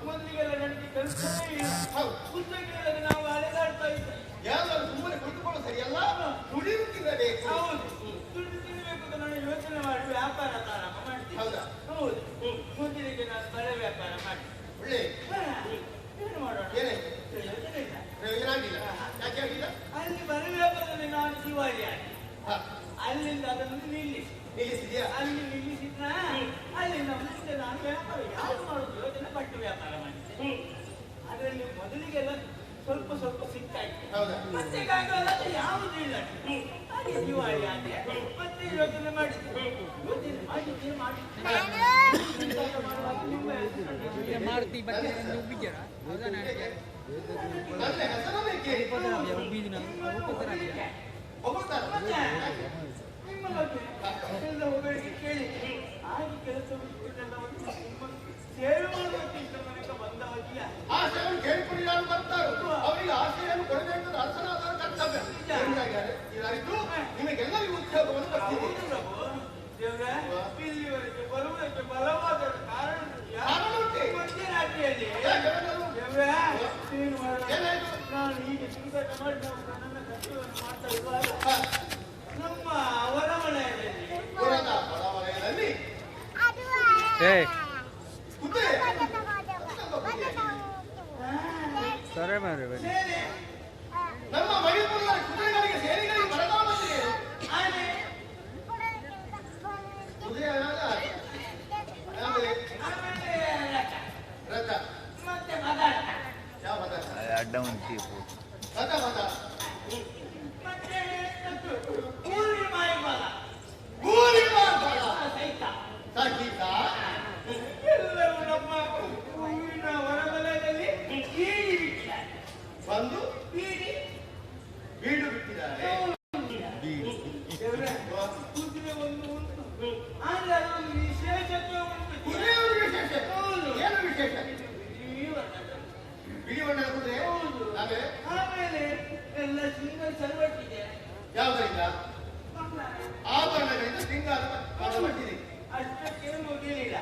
ಮೊದಲಿಗೆಲ್ಲ ನನಗೆ ಕೆಲಸವೇ ಇಲ್ಲ. ಹೌದು. ಪುಸ್ತಕಗಳಲ್ಲಿ ನಾವು ಅಲೆದಾಡ್ತಾ ಇದ್ದೇವೆ. ಯಾರು ಸುಮ್ಮನೆ ಕುಳಿತುಕೊಳ್ಳು ಸರಿಯಲ್ಲ, ದುಡಿಯುತ್ತಿರಬೇಕು. ಹೌದು, ದುಡ್ಡು ತಿನ್ನಬೇಕು ಅಂತ ನಾನು ಯೋಚನೆ ಮಾಡಿ ವ್ಯಾಪಾರ ಪ್ರಾರಂಭ ಮಾಡ್ತೀನಿ. ಹೌದಾ? ಹೌದು. ಮೊದಲಿಗೆ ನಾನು ಬಳೆ ವ್ಯಾಪಾರ ಮಾಡಿ ಒಳ್ಳೆ ಏನು ಮಾಡೋಣ? ಏನಾಯ್ತು? ಪ್ರಯೋಜನ ಇಲ್ಲ. ಪ್ರಯೋಜನ ಆಗಿಲ್ಲ. ಯಾಕೆ ಆಗಿಲ್ಲ? ಅಲ್ಲಿ ಬಳೆ ವ್ಯಾಪಾರದಲ್ಲಿ ನಾನು ದಿವಾಳಿ ಆಗಿ ಹಾ, ಅಲ್ಲಿಂದ ಅದನ್ನು ನಿಲ್ಲಿಸಿ ನಿಲ್ಲಿಸಿದ್ಯಾ? ಅಲ್ಲಿ ನಿಲ್ಲಿಸಿದ್ರ ಅಲ್ಲಿಂದ ಮುಂದೆ ನಾನು ವ್ಯಾಪಾರ ಯಾವುದು ಮಾಡುದು ಯೋಚನೆ ಪಟ್ಟು ವ್ಯಾಪಾರ ಮಾಡಿದ್ದೆ. ಅದರಲ್ಲಿ ಮೊದಲಿಗೆಲ್ಲ ಸ್ವಲ್ಪ ಸ್ವಲ್ಪ ಸಿಕ್ಕಾಯ್ತು. ಹೌದಾ? ಮತ್ತೆ ಕಾಗಲ್ಲ ಯಾವುದು ಇಲ್ಲ. ಹಾಗೆ ದಿವಾಳಿ ಆದ್ರೆ ಮತ್ತೆ ಯೋಚನೆ ಮಾಡಿದ್ದೆ. ಯೋಚನೆ ಮಾಡಿದ್ದೆ ಮಾರುತಿ ಬಟ್ಟೆ ಉಬ್ಬಿದ್ದೀರಾ ಹೌದಾ ನನ್ನ ಹೆಸರನ್ನೇ ಕೇಳಿ ಉಬ್ಬಿದಿನ ಹೋಗುತ್ತಾರೆ. ನಿಮ್ಮ ಬಗ್ಗೆ ಎಲ್ಲ ಒಬ್ಬರಿಗೆ ಕೇಳಿ ಹಾಗೆ ಕೆಲಸ ಬಿಟ್ಟುಕೊಂಡೆಲ್ಲವನ್ನು ನಿಮ್ಮ ಸೇವೆ ಮಾಡುವಂತೆ ಇಷ್ಟ ತನಕ ಬಂದವರಿಯ ಆಶೆಯನ್ನು ಕೇಳಿಕೊಂಡು ಯಾರು ಬರ್ತಾರೋ ಅವರಿಗೆ ಆಶೆಯನ್ನು ಕೊಡಬೇಕು. ಅರಸನಾದವರ ಕರ್ತವ್ಯ. ಇದಾಯಿತು. ನಿಮಗೆಲ್ಲರಿಗೂ ಉದ್ಯೋಗವನ್ನು ಬರ್ತಿದೆ. ದೇವ್ರೆ, ಇಲ್ಲಿವರೆಗೆ ಬರುವುದಕ್ಕೆ ಬಲವಾದ ಕಾರಣ ಮಧ್ಯರಾತ್ರಿಯಲ್ಲಿ ದೇವ್ರೆ ಏನು ಮಾಡೋಣ? ನಾನು ಹೀಗೆ ಚಿಂತನೆ ಮಾಡಿ ನನ್ನ ಕರ್ತವ್ಯವನ್ನು ಮಾಡ್ತಾ ಇರುವಾಗ ನಮ್ಮ ಹೊರವಲಯದಲ್ಲಿ ಪುರದ ಹೊರವಲಯದಲ್ಲಿ ಕುದುರೆ ಸರಿ ಮಾರಿ ಬನ್ನಿ ಸೇನೆ ನಮ್ಮ ಮಣಿಪುರದ ಕುದುರೆಗಳಿಗೆ ಸೇನೆಗಳಿಗೆ ಬರದಾ ಬಂದಿದೆ. ಆನೆ ಕುದುರೆ ಆಮೇಲೆ ಆಮೇಲೆ ರಥ ರಥ. ಮತ್ತೆ ಪದಾರ್ಥ ಯಾವ ಪದಾರ್ಥ? ಅಡ್ಡ ಉಂಟು ರಥ ಪದ. ಮತ್ತೆ ಊರಿ ಮಾಯಬಲ ಊರಿನ ಪದ. ಸಹಿತ ಸಹಿತ ಎಲ್ಲರೂ ನಮ್ಮ ಊರಿನ ಹೊರವಲಯದಲ್ಲಿ ಬೀಡಿ ಬಿಟ್ಟಿದ್ದಾರೆ. ಬಂದು ಬೀಡಿ ಬೀಡು ಬಿಟ್ಟಿದ್ದಾರೆ. ದೇವ್ರೆ, ಕುದುರೆ ಒಂದು ಉಂಟು ಆದ್ರೆ ಅದೊಂದು ವಿಶೇಷತೆ ಉಂಟು. ಕುದುರೆ ಒಂದು ವಿಶೇಷ. ಹೌದು. ಏನು ವಿಶೇಷ? ಬಿಳಿ ವರ್ಣದ್ದು. ಬಿಳಿ ಬಣ್ಣದ ಕುದುರೆ. ಹೌದು. ಆಮೇಲೆ ಆಮೇಲೆ ಎಲ್ಲ ಸಿಂಗಲ್ ಸಲ್ವಟ್ಟಿದೆ. ಯಾವುದರಿಂದ? ಆಭರಣಗಳಿಂದ ಶೃಂಗಾರ ಮಾಡಲ್ಪಟ್ಟಿದೆ. ಅಷ್ಟಕ್ಕೆ ಮುಗಿಲಿಲ್ಲ.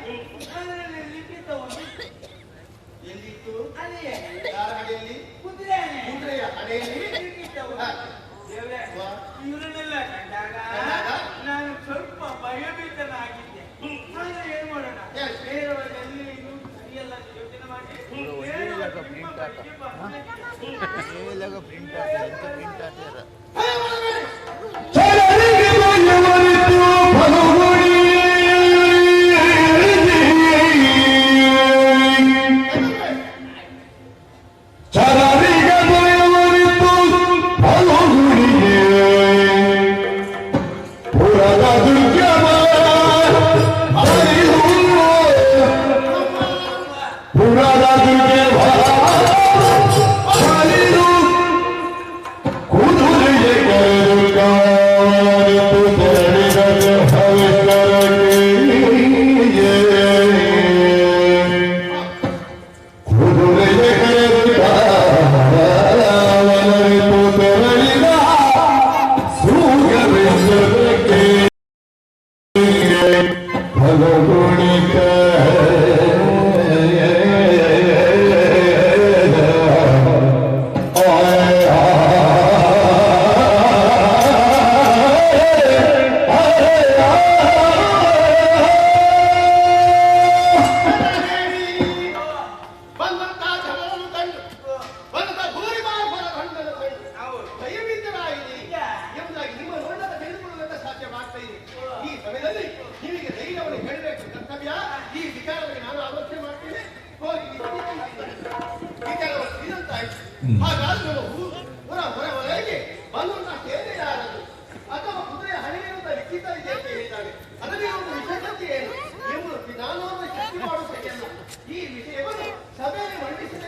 ಅದರಲ್ಲಿ ಲಿಖಿತ ಒಂದು ಎಲ್ಲಿತ್ತು? ಅಲ್ಲಿಯೇ ಯಾರ ಅಡಿಯಲ್ಲಿ? ಕುದುರೆ ಕುದುರೆಯ ಅಡಿಯಲ್ಲಿ ಲಿಖಿತ ಹಾ. ದೇವ್ರೆ, ಇವರನ್ನೆಲ್ಲ ಕಂಡಾಗ ಕಂಡಾಗ? ನಾನು ಸ್ವಲ್ಪ ಭಯಭೀತನಾಗಿದ್ದೆ. ಆದ್ರೆ ಏನ್ ಮಾಡೋಣ? ಹೇಳಿ. ಬೇರೆಯವರಲ್ಲಿ ಇನ್ನೂ ಸರಿಯಲ್ಲ ಅಂತ ಯೋಚನೆ ಮಾಡಿ ನೇರವಾಗಿ ನಿಮ್ಮ ಬಳಿಗೆ ಬಂದೆ. ಪ್ರಿಂಟ್ ಆಗ್ತದೆ ಪ್ರಿಂಟ್ ಆಗ್ತದೆ ಭಯ ಮಾಡಬೇಡಿ. ಬಂದಂತಹ ಜನರನ್ನು ಕಂಡು ಬಂದ ಭೂರಿಭಾಗದ ಗಂಡನ್ನು ಕಂಡು ಭಯಭೀತರಾಗಿದೆ ಎಂಬುದಾಗಿ ನಿಮ್ಮ ನೋಡದ ತಿಳಿದುಕೊಳ್ಳುವಂತ ಸಾಧ್ಯವಾಗ್ತಾ ಇದೆ. ಈ ಸಮಯದಲ್ಲಿ ನಿಮಗೆ ಧೈರ್ಯವನ್ನು ಹೇಳಬೇಕು ಕರ್ತವ್ಯ. ಈ ವಿಚಾರದಲ್ಲಿ ನಾನು ಆಲೋಚನೆ ಮಾಡ್ತೇನೆ. ಹೋಗಿ ವಿಚಾರವನ್ನು ತಿಳಿದಂತಾಯ್ತು. ಹಾಗಾಗಿ ಹೊರವಲಯಕ್ಕೆ ಬಂದಂತಹ ಸೇನೆ ಯಾರದು ಅಥವಾ ಕುದುರೆ ಹಳೆಯಿರುವಂತ ಲಿಖಿತ ಇದೆ ಅಂತ ಹೇಳಿದ್ದಾರೆ. ಅದರಲ್ಲಿ ಒಂದು ವಿಶೇಷತೆ ಏನು ಎಂಬುದು ನಾನು ಶಕ್ತಿ ಮಾಡುವುದಕ್ಕೆಲ್ಲ ಈ ವಿಷಯವನ್ನು ಸಭೆಯಲ್ಲಿ ಮಂಡಿಸಿದ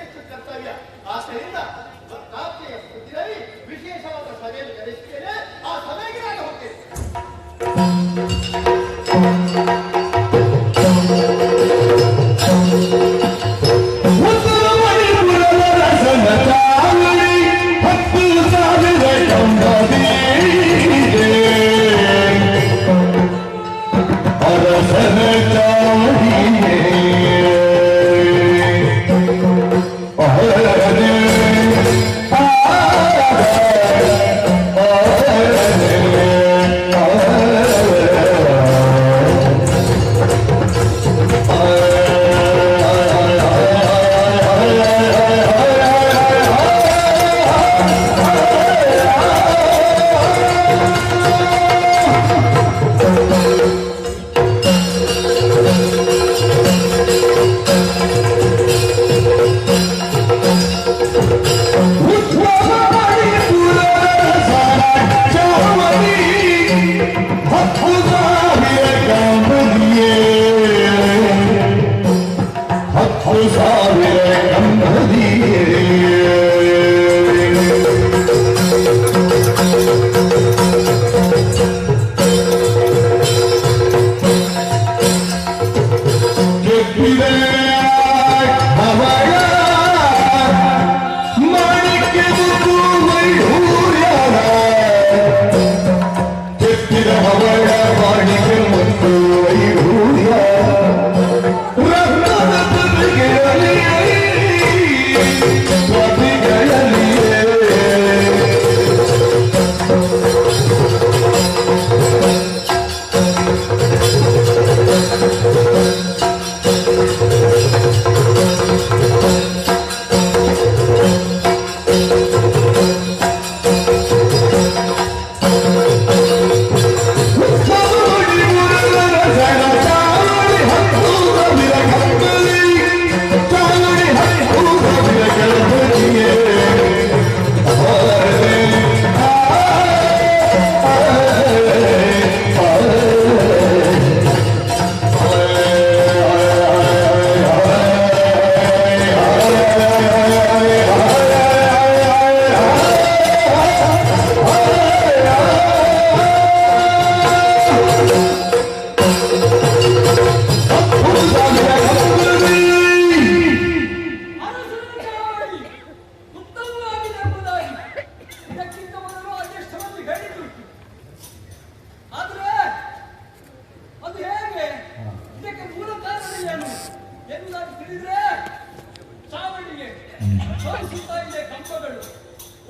ಶೋಭಿಸುತ್ತಾ ಇದೆ ಕಂಬಗಳು.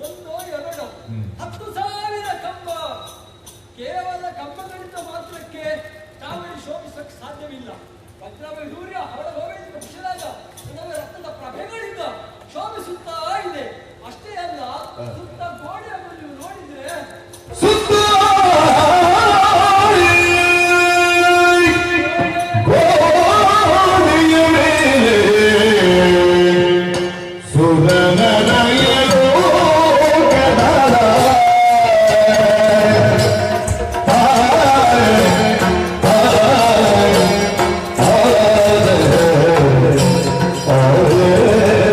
ಒಂದೋ ಎರಡೋ 10,000 ಕಂಬ. ಕೇವಲ ಕಂಬಗಳಿಂದ ಮಾತ್ರಕ್ಕೆ ಚಾವಡಿ ಶೋಭಿಸಕ್ಕೆ ಸಾಧ್ಯವಿಲ್ಲ. ವಜ್ರವೈಢೂರ್ಯ ಹರಡೋವೇದಿಕ ವಿಷಯದ ರಕ್ತದ ಪ್ರಭೆಗಳಿಂದ ಶೋಭಿಸುತ್ತಾ ಇದೆ. ಅಷ್ಟೇ ಅಲ್ಲ, ಸುತ್ತ ಗೋಡೆಯನ್ನು ನೀವು ನೋಡಿದ್ರೆ Oh,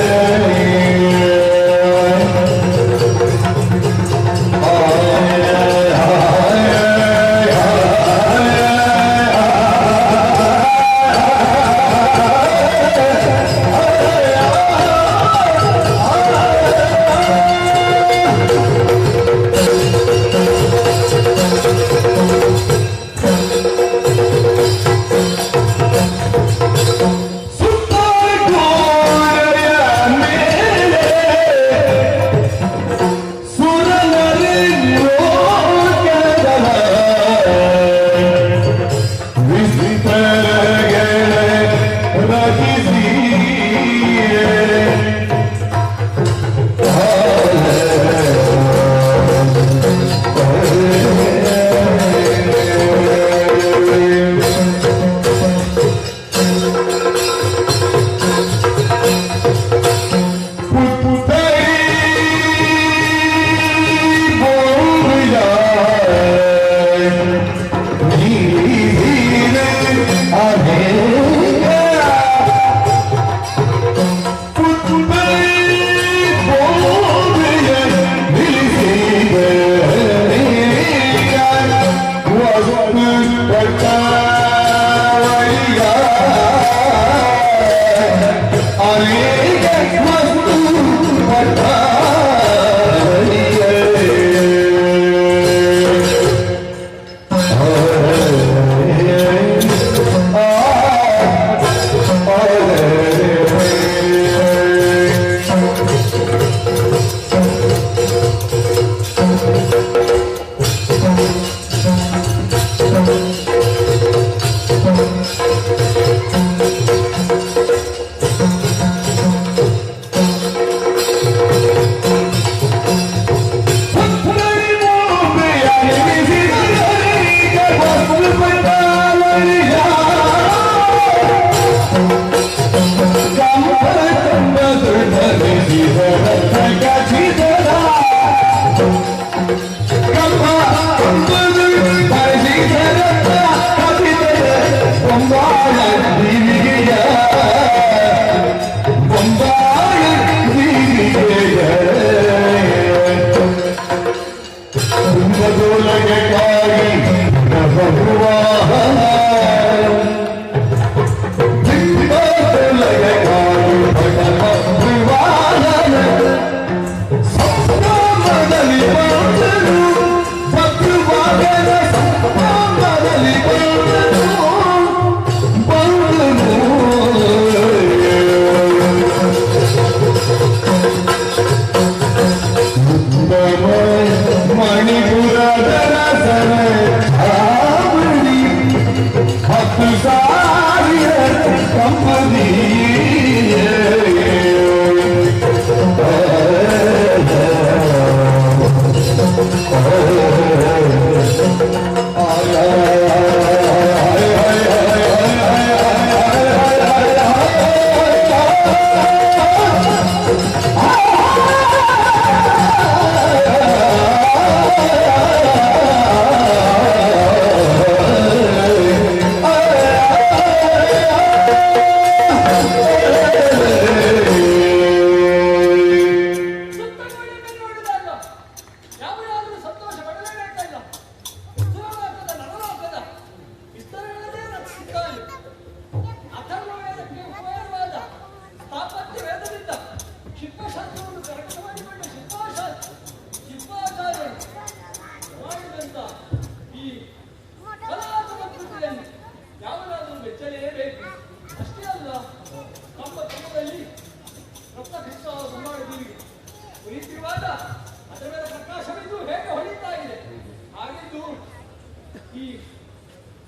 ಈ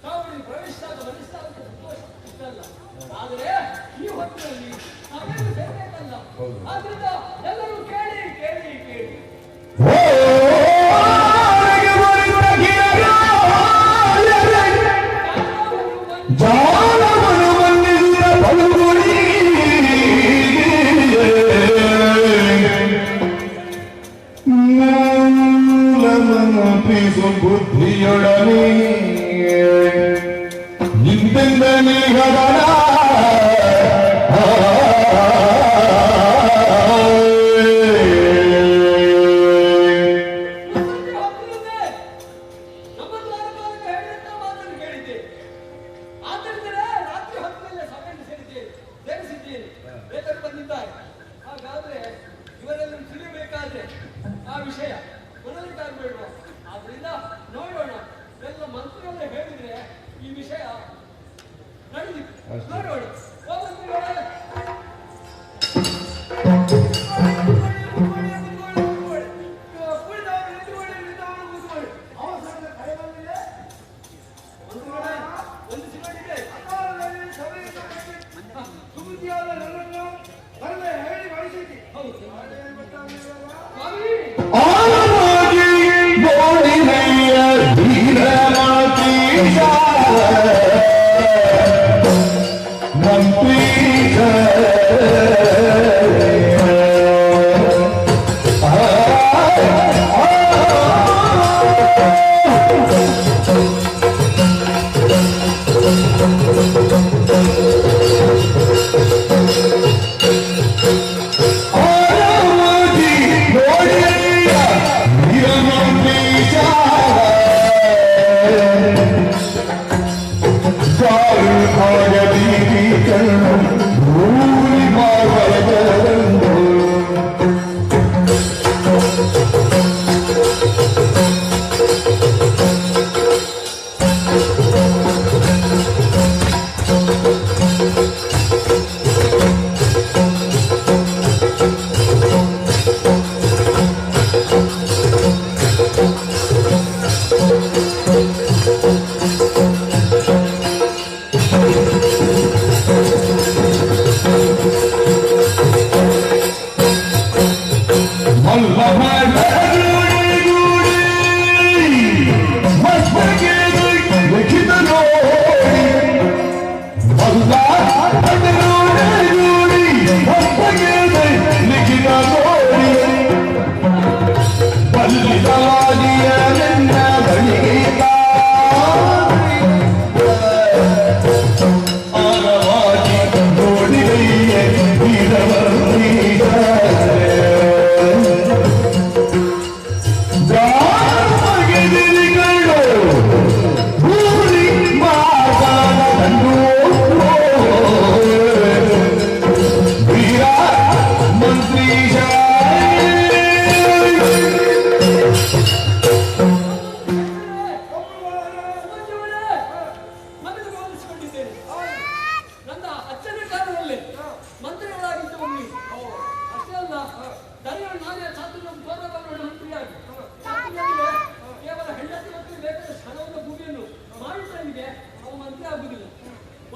ತಾವು ಪ್ರವೇಶಿಸಿದಾಗ ಮನಸ್ಸಾಗ ಸಂತೋಷ ಇಷ್ಟಲ್ಲ. ಆದರೆ ಈ ಹೊತ್ತಿನಲ್ಲಿ ನಾವೇನು ಸೇರ್ಬೇಕಲ್ಲ. ಆದ್ರಿಂದ ಎಲ್ಲರೂ ಕೇಳಿ ಕೇಳಿ ಕೇಳಿ ಬುದ್ಧಿಯೊಡನೆ ನಿಂತೆಂದ ಮೇಘದನ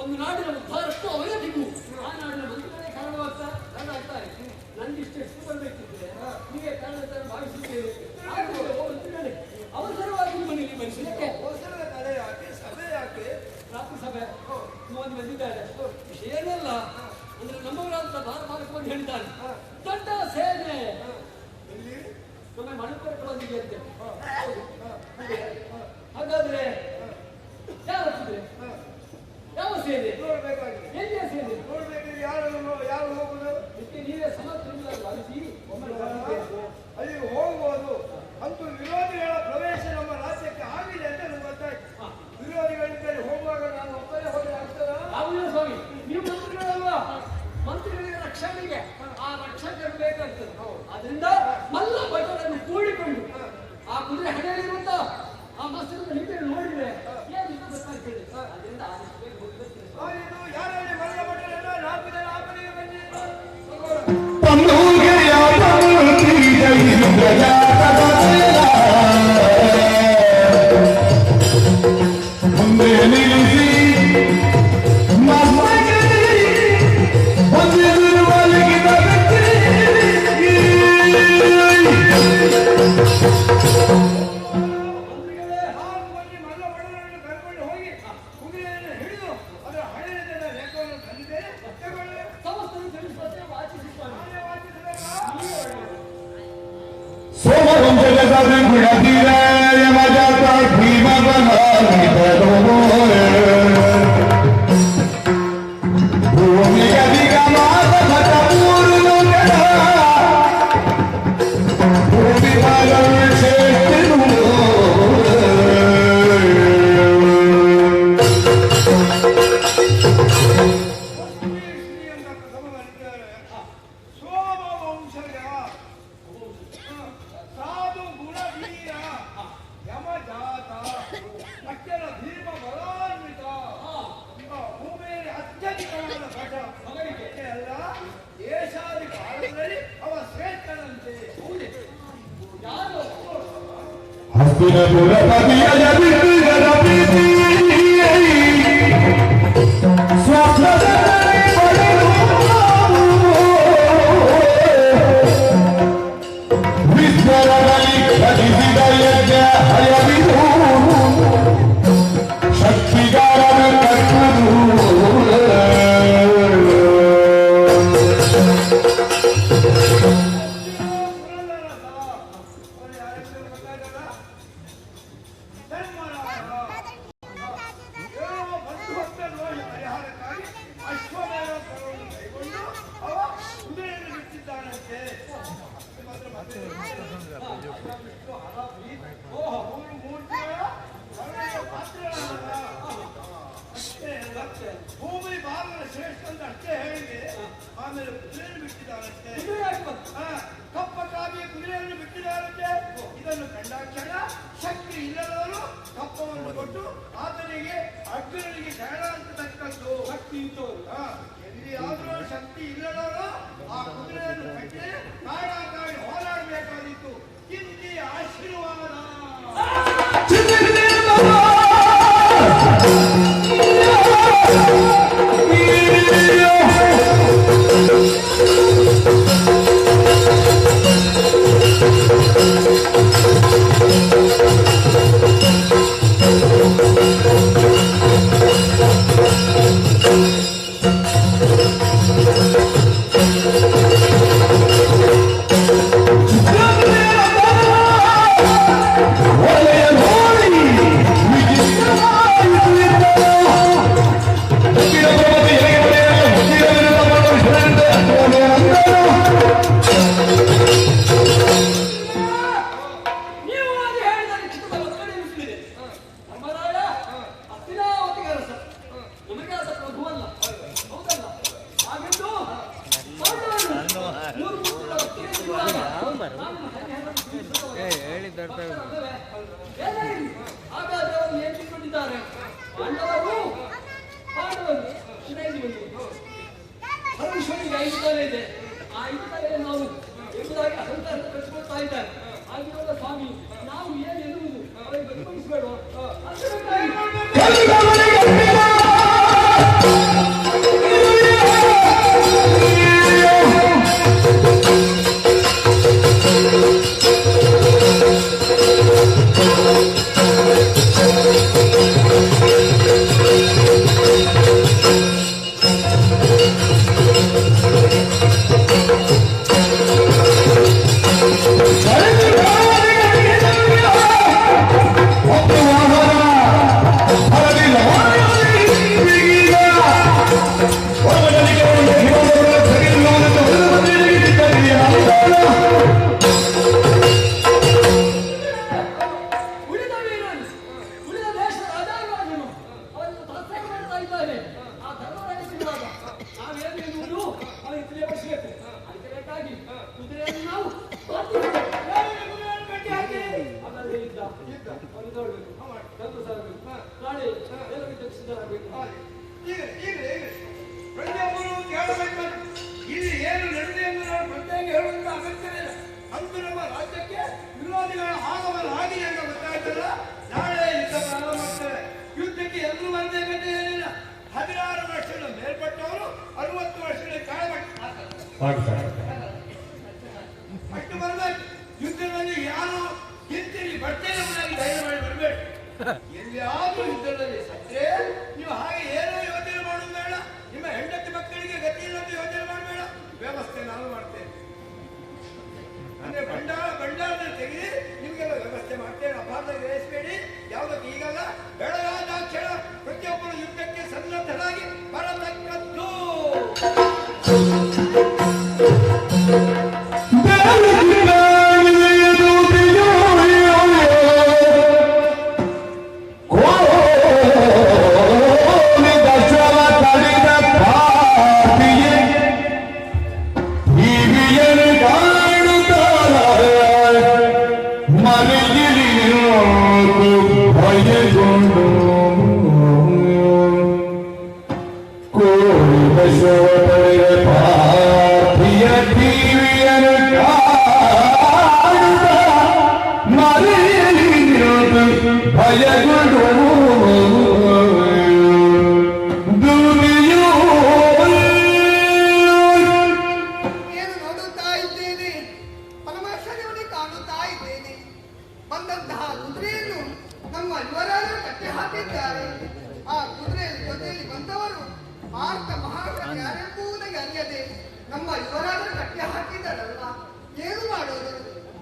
ಒಂದು ನಾಡಿನ ಉದ್ಧಾರಕ್ಕೂ ಅವರೇ ದಿಕ್ಕು. ಆ ನಾಡಿನ ಮಂತ್ರಿಗಳೇ ಕಾರಣವಾಗ್ತಾರೆ. ನನಗೆ ಇಷ್ಟು ಬರಬೇಕಿದ್ರೆ ನೀವೇ ಕಾರಣ ಭಾವಿಸುತ್ತೇವೆ. ಮಂತ್ರಿಗಳೇ ಅವಸರವಾಗಿ ನಿಮ್ಮನ್ನು ಇಲ್ಲಿ ಬಯಸಲಿಕ್ಕೆ ರಾತ್ರಿ ಸಭೆ ಮೋದಿ ಬಂದಿದ್ದಾರೆ. ವಿಷಯ ಏನಲ್ಲ ಅಂದ್ರೆ ನಮ್ಮವರಂತ ಭಾರತವನ್ನು ಹೇಳಿದ್ದಾರೆ. ದೊಡ್ಡ ಸೇನೆ ನಮ್ಮ ಮಣಿಪುರಕ್ಕೆ ಬಂದಿದೆ ಅಂತೆ. ಹಾಗಾದ್ರೆ ಯಾರಿದ್ರೆ ಯಾವ ಸೇನೆ ಎಲ್ಲಿಯ ಸೇನೆ ಯಾರು ಹೋಗುದು ಇದಕ್ಕೆ ನೀವೇ ಸಮರ್ಥರಿಂದ ಭಾವಿಸಿ ಅಲ್ಲಿ ಹೋಗುವುದು. ಅಂತೂ ವಿರೋಧಿಗಳ ಪ್ರವೇಶ ನಮ್ಮ ರಾಜ್ಯಕ್ಕೆ ಆಗಿದೆ ಅಂತ ನನಗೆ ಗೊತ್ತಾಯ್ತು. ವಿರೋಧಿಗಳಿದ್ದಲ್ಲಿ ಹೋಗುವಾಗ ನಾನು ಒಬ್ಬರೇ ಹೋಗಿ ಆಗ್ತದ? ಆಗುದಿಲ್ಲ ಸ್ವಾಮಿ, ನೀವು ಮಂತ್ರಿಗಳಲ್ವಾ? ಮಂತ್ರಿಗಳಿಗೆ ರಕ್ಷಣೆಗೆ ಆ ರಕ್ಷಕರು ಬೇಕಾಗ್ತದೆ. ಅದರಿಂದ ಮಲ್ಲ ಭಟರನ್ನು ಕೂಡಿಕೊಂಡು ಆ ಕುದುರೆ ಹಣೆಯಲ್ಲಿರುವಂತ ಆ ಮಸ್ತನ್ನು ಹಿಂದೆ ನೋಡಿದ್ರೆ ಏನು ಗೊತ್ತಾಗ್ತದೆ. ಅದರಿಂದ ಯಾರಲ್ಲಿ ಮಲ್ಲ ಭಟರನ್ನ 4 ಜನ ಆಪನೆಗೆ ಬಂದಿದ್ದಾರೆ. ಪಂಡುಗೆ ಸದವಿ ಗುಣದಿರ ಯಮಜಾತ ಭೀಮ ಬಲಾಲಿತೋ ಭೂಮಿ ಅಧಿಕ ಮಾತ ಮತ ಮೂರು ಲೋಕದ ಭೂಮಿ ಬಾಲವೇ ಶ್ರೇಷ್ಠನು ಸಾಧು ಗುಣವೀರ ಯಮಜಾತ ಅಕ್ಷರ ಭೀಮ ಬಲಾನ್ವಿತ ಭೂಮಿಯಲ್ಲಿ ಅತ್ಯಧಿಕವಾದ ಭಟ ಅಷ್ಟೇ ಅಲ್ಲ ದೇಶಾದಿ ಕಾಲದಲ್ಲಿ ಅವ ಶ್ರೇಷ್ಠನಂತೆ ಯಾರು ಹಸ್ತಿನಪುರ ಪತಿಯ ಜಬಿಸಿದ ಪ್ರೀತಿ ಸ್ವಾರ್ಥದಲ್ಲಿ ಪಡೆದು ವಿಶ್ವರಲ್ಲಿ ಖಚಿಸಿದ ಯಜ್ಞ ಹಯವಿದು ಶಕ್ತಿಗಾರರು ಕಟ್ಟುವುದು ಭೂಮಿ ಭಾಗದ ಶ್ರೇಷ್ಠ ಅಂತ ಅಷ್ಟೇ ಹೇಳಿದೆ. ಆಮೇಲೆ ಕುದುರೆಯನ್ನು ಬಿಟ್ಟಿದ್ದಾರಂತೆ. ಕಪ್ಪ ಕಾವಿಯ ಕುದುರೆಯನ್ನು ಬಿಟ್ಟಿದ್ದಾರಂತೆ. ಇದನ್ನು ಕಂಡಾಕ್ಷಣ ಶಕ್ತಿ ಇಲ್ಲದವರು ಕಪ್ಪವನ್ನು ಕೊಟ್ಟು ಆತನಿಗೆ ಅರ್ಜುನನಿಗೆ ಶರಣ ಅಂತಕ್ಕದ್ದು ಶಕ್ತಿ ಇದ್ದವರು. ಎಲ್ಲಿಯಾದರೂ ಶಕ್ತಿ ಇಲ್ಲದವರು ಆ ಕುದುರೆಯನ್ನು ಕಟ್ಟಿ ಕಾಡಾಕಾಡಿ ಹೋರಾಡಬೇಕಾದಿತ್ತು. ಕಿಂದಿ ಆಶೀರ್ವಾದ. ನೀವು ಅದು ಹೇಳಿದ ನಿಶ್ಚಿತ ಒತ್ತಡವಿಸಿದೆ. ಧರ್ಮರಾಯ ಹಸ್ತಿನಾವತಿಗೆ ಅರಸ, ನಮಗೆ ಆತ ಪ್ರಭುವಲ್ಲ, ಹೌದಲ್ಲ? ಹಾಗೆಂದು ಪಾಂಡವರು ಮೂರು ಪುತ್ರರ ಒಟ್ಟಿಗೆ ಇರುವಾಗ ನಾನು ಹರಿಹರನ ಏನೇ ಇರಲಿ, ಹಾಗಾದ್ರೆ ಅವರು ಏನ್ ತಿಳ್ಕೊಂಡಿದ್ದಾರೆ? ಪಾಂಡವರು ಪರಮೇಶ್ವರಿಗೆ 5 ತಲೆ ಇದೆ. ಆ 5 ತಲೆ ನಾವು ಎಂಬುದಾಗಿ ಅಹಂಕಾರ ಕಟ್ಟಿಕೊಳ್ತಾ ಇದ್ದಾರೆ. ಆಗಿರುವ ಸ್ವಾಮಿ, ನಾವು ಏನು ಎನ್ನುವುದು ಅವರಿಗೆ ಬದಲಾಯಿಸಬೇಡ. ಉಳಿದ ವೀರನು, ಉಳಿದ ದೇಶದ ರಾಜಾರಾಜನು ಅವರನ್ನು ತತ್ಸಕ ಮಾಡ್ತಾ ಇದ್ದಾನೆ. ಆ ಧರ್ಮರಾಜ ಸಿಗುವಾಗ ನಾವೇನು ಎನ್ನುವುದು ಅವರಿಗೆ ತಿಳಿಯಪಡಿಸಬೇಕು. ಅದಕ್ಕೆ ಬೇಕಾಗಿ ಕುದುರೆಯನ್ನು ನಾವು ಗಟ್ಟಿ ಹಾಕಿ ಆಮೇಲೆ ಹೇಳಿದ್ದ ಅವನು ನೋಡ್ಬೇಕು, ಧರ್ಮ ಸಾರಬೇಕು, ನಾಳೆ ಎಲ್ಲರಿಗೆ ಸಿದ್ಧರಾಗಬೇಕು. ಪ್ರತಿಯೊಬ್ಬರು ಕೇಳಬೇಕು. ಇಲ್ಲಿ ಏನು ನಡೆದಿದೆ ಎಂದು ನಾವು ಪ್ರತ್ಯೇಕ ಹೇಳುವಂತ ಅಗತ್ಯವಿಲ್ಲ. ಅಂದು ನಮ್ಮ ರಾಜ್ಯಕ್ಕೆ ವಿರೋಧಿಗಳ ಆಗಮನ ಆಗಿದೆ ಅಂತ ಗೊತ್ತಾಯ್ತಲ್ಲ. ನಾಳೆ ಯುದ್ಧ ಪ್ರಾರಂಭ ಮಾಡ್ತಾರೆ. ಯುದ್ಧಕ್ಕೆ ಎಲ್ಲರೂ ಬಂದೇ ಗತಿ ಏನಿಲ್ಲ. 16 ವರ್ಷಗಳ ಮೇಲ್ಪಟ್ಟವರು 60 ವರ್ಷಗಳ ಕಾಲಬೇಕು ಅಷ್ಟು ಬರಬೇಕು. ಯುದ್ಧದಲ್ಲಿ ಯಾರು ಹಿಂತಿರಿ ಬಟ್ಟೆಗೆ ಧೈರ್ಯ ಮಾಡಿ ಬರಬೇಕು. ಎಲ್ಲಿಯಾದ್ರೂ ಯುದ್ಧದಲ್ಲಿ ಸತ್ತರೆ ನೀವು ಹಾಗೆ ಏನೋ ಯೋಚನೆ ಮಾಡೋದು ಬೇಡ. ನಿಮ್ಮ ಹೆಂಡತಿ ಮಕ್ಕಳಿಗೆ ಗತಿ ಇಲ್ಲ ಅಂತ ಯೋಚನೆ ಮಾಡಬೇಡ. ವ್ಯವಸ್ಥೆ ನಾನು ಮಾಡ್ತೇನೆ. ಅಂದ್ರೆ ಬಂಡಾರ ತೆಗೆದು ನಿಮಗೆಲ್ಲ ವ್ಯವಸ್ಥೆ ಮಾಡ್ತೇನೆ. ಅಪಾರ್ಥ ಗ್ರಹಿಸಬೇಡಿ. ಯಾವುದಕ್ಕೆ ಈಗಲ್ಲ, ಬೆಳಗಾದ ಕ್ಷಣ ಪ್ರತಿಯೊಬ್ಬರು ಯುದ್ಧಕ್ಕೆ ಸನ್ನದ್ಧರಾಗಿ ಬರತಕ್ಕದ್ದು. ಏನು ನೋಡುತ್ತಾ ಇದ್ದೇನೆ, ಪರಮಾಶ್ಚರ್ಯವನ್ನು ಕಾಣುತ್ತಾ ಇದ್ದೇನೆ. ಬಂದಂತಹ ಕುದುರೆಯನ್ನು ನಮ್ಮ ಯುವರಾಜರು ಕಟ್ಟಿ ಹಾಕಿದ್ದಾರೆ. ಆ ಕುದುರೆಯ ಜೊತೆಯಲ್ಲಿ ಬಂದವರು ಭಾರತ ಮಹಾರಾಜ ಯಾರೆಂಬುದಾಗಿ ಅರಿಯದೆ ನಮ್ಮ ಯುವರಾಜರು ಕಟ್ಟಿ ಹಾಕಿದ್ದಾರಲ್ಲ. ಏನು ಮಾಡೋದು?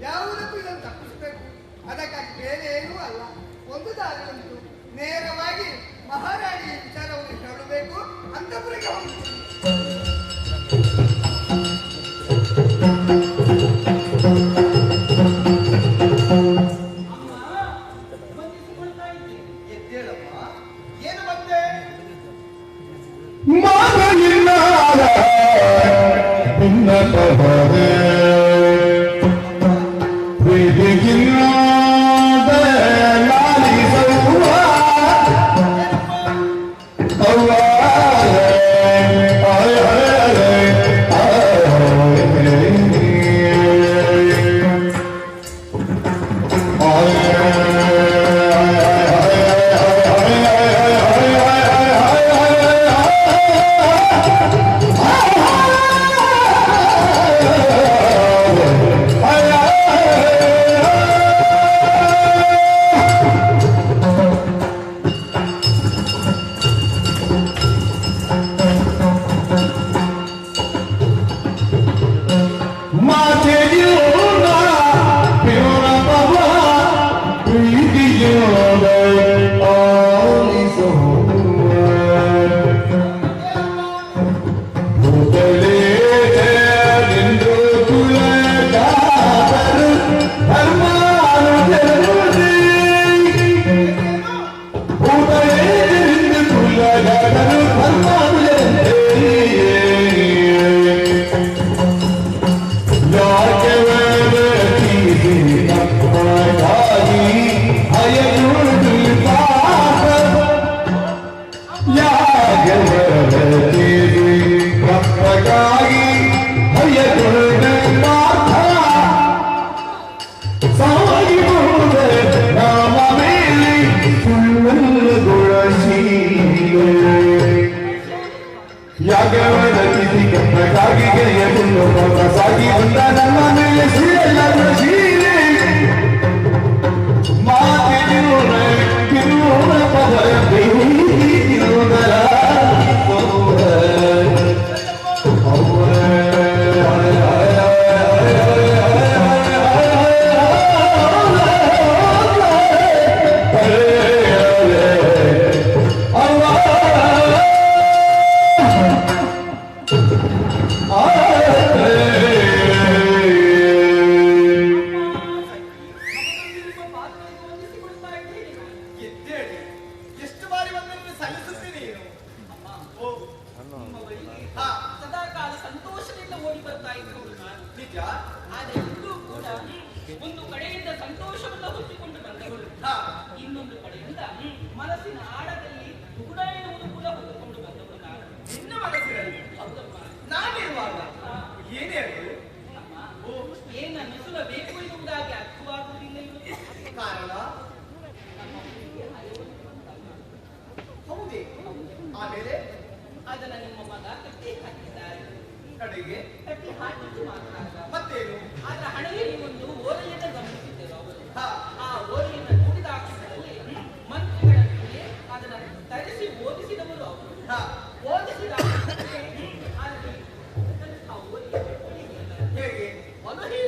ಯಾವುದಕ್ಕೂ ಇದನ್ನು ತಪ್ಪಿಸಬೇಕು. ಅದಕ್ಕಾಗಿ ಬೇರೆ ಏನೂ ಅಲ್ಲ, ಒಂದು ದಾರಿ ಉಂಟು. ನೇರವಾಗಿ ಮಹಾರಾಣಿಯ ವಿಚಾರವನ್ನು ಹೇಳಬೇಕು. ಅಂತಪುರಿಗೆ ಹೋಗ್ತೀವಿ. ಎದ್ದೇಳಮ್ಮ, ಏನು ಬಂದೆ?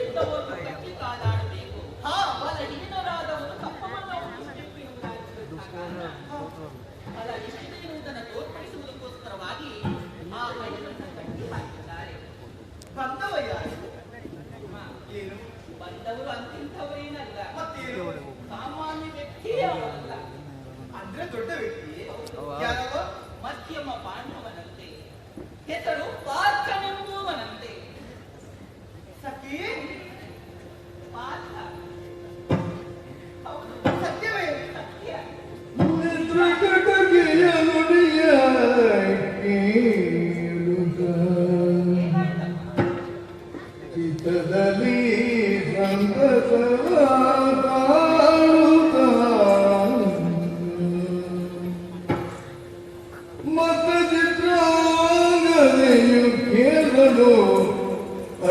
ಎಂತವರು ಕಟ್ಟಿ ಕಾದಾಡಬೇಕು ಬಲ ಹೀನರಾದವರು ತಪ್ಪವನ್ನು ಉಳಿಸಬೇಕು ಬಲ ಎಷ್ಟಿದೆ ಎನ್ನುವುದನ್ನು ತೋರ್ಪಡಿಸುವುದಕ್ಕೋಸ್ಕರವಾಗಿ ಆ ಕೈಗಳನ್ನು ಕಟ್ಟಿ ಹಾಕಿದ್ದಾರೆ. ಬಂದವ ಯಾರು? ಏನು ಬಂದವರು ಅಂತಿಂಥವರೇನಲ್ಲ, ಮತ್ತೇನು? ಸಾಮಾನ್ಯ ವ್ಯಕ್ತಿಯೇ ಅವರಲ್ಲ. ಅಂದ್ರೆ ದೊಡ್ಡ ವ್ಯಕ್ತಿ ಯಾರವ? ಮಧ್ಯಮ ಪಾಂಡವನಂತೆ, ಹೆಸರು ಪಾರ್ಥನೆಂಬುವನಂತೆ. ಸಖಿ ಪಾರ್ಥ ಹೌದು, ಸತ್ಯವೇ? ಸತ್ಯ. ಚಿತ್ತದಲ್ಲಿ ಮತ ಚಿತ್ರಾಂಗನೆಯು ಕೇಳಲು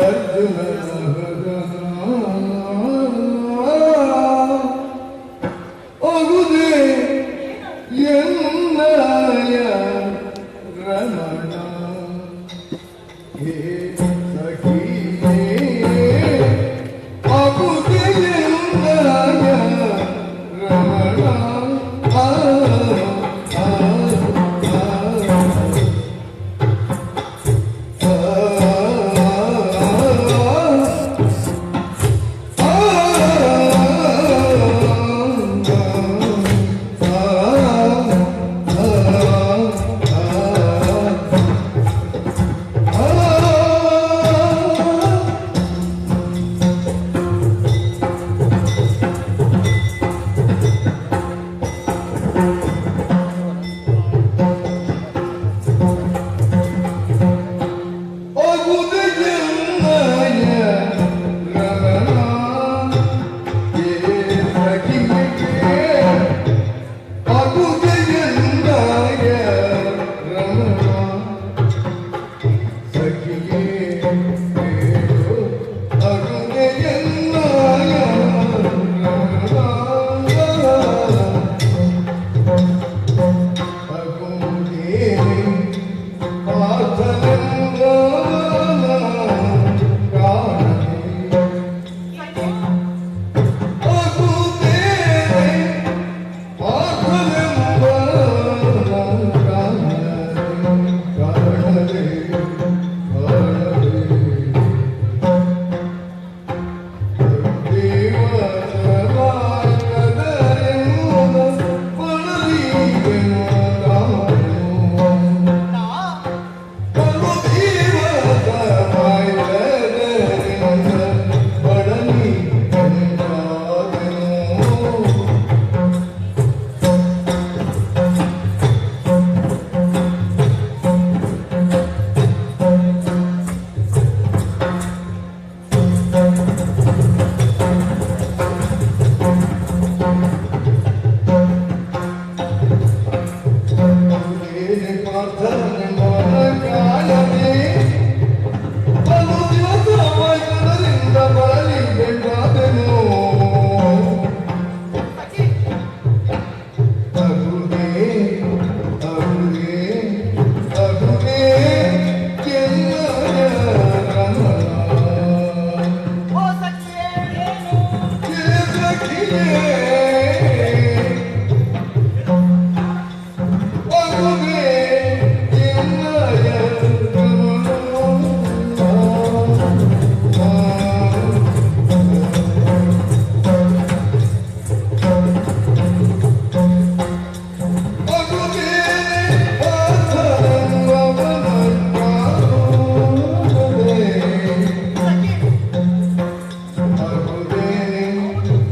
ಅರ್ಜುನ ಅಗುದೇ ಎನ್ನಯ ರಮಣ ಹೇ ಸಖಿಯೇ ಅಗುದೇ ಎನ್ನಯ ರಮಣ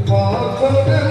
Father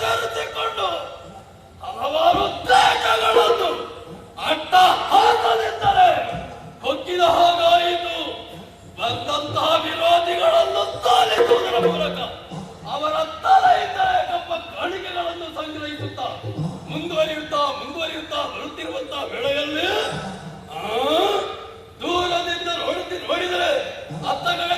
ಸೇರಿಸಿಕೊಂಡು ಹಲವಾರು ದೇಶಗಳನ್ನು ಅಡ್ಡ ಹಾಕಲಿದ್ದರೆ ಕೊಕ್ಕಿದ ಹಾಗಾಯಿತು. ಬಂದಂತಹ ವಿರೋಧಿಗಳನ್ನು ಸಾಲಿಸುವುದರ ಮೂಲಕ ಅವರ ತಲೆಯಿಂದಲೇ ಕಪ್ಪ ಕಾಣಿಕೆಗಳನ್ನು ಸಂಗ್ರಹಿಸುತ್ತಾ ಮುಂದುವರಿಯುತ್ತಾ ಬರುತ್ತಿರುವಂತಹ ವೇಳೆಯಲ್ಲಿ ದೂರದಿಂದ ನೋಡಿದರೆ ಅತ್ತಗಳ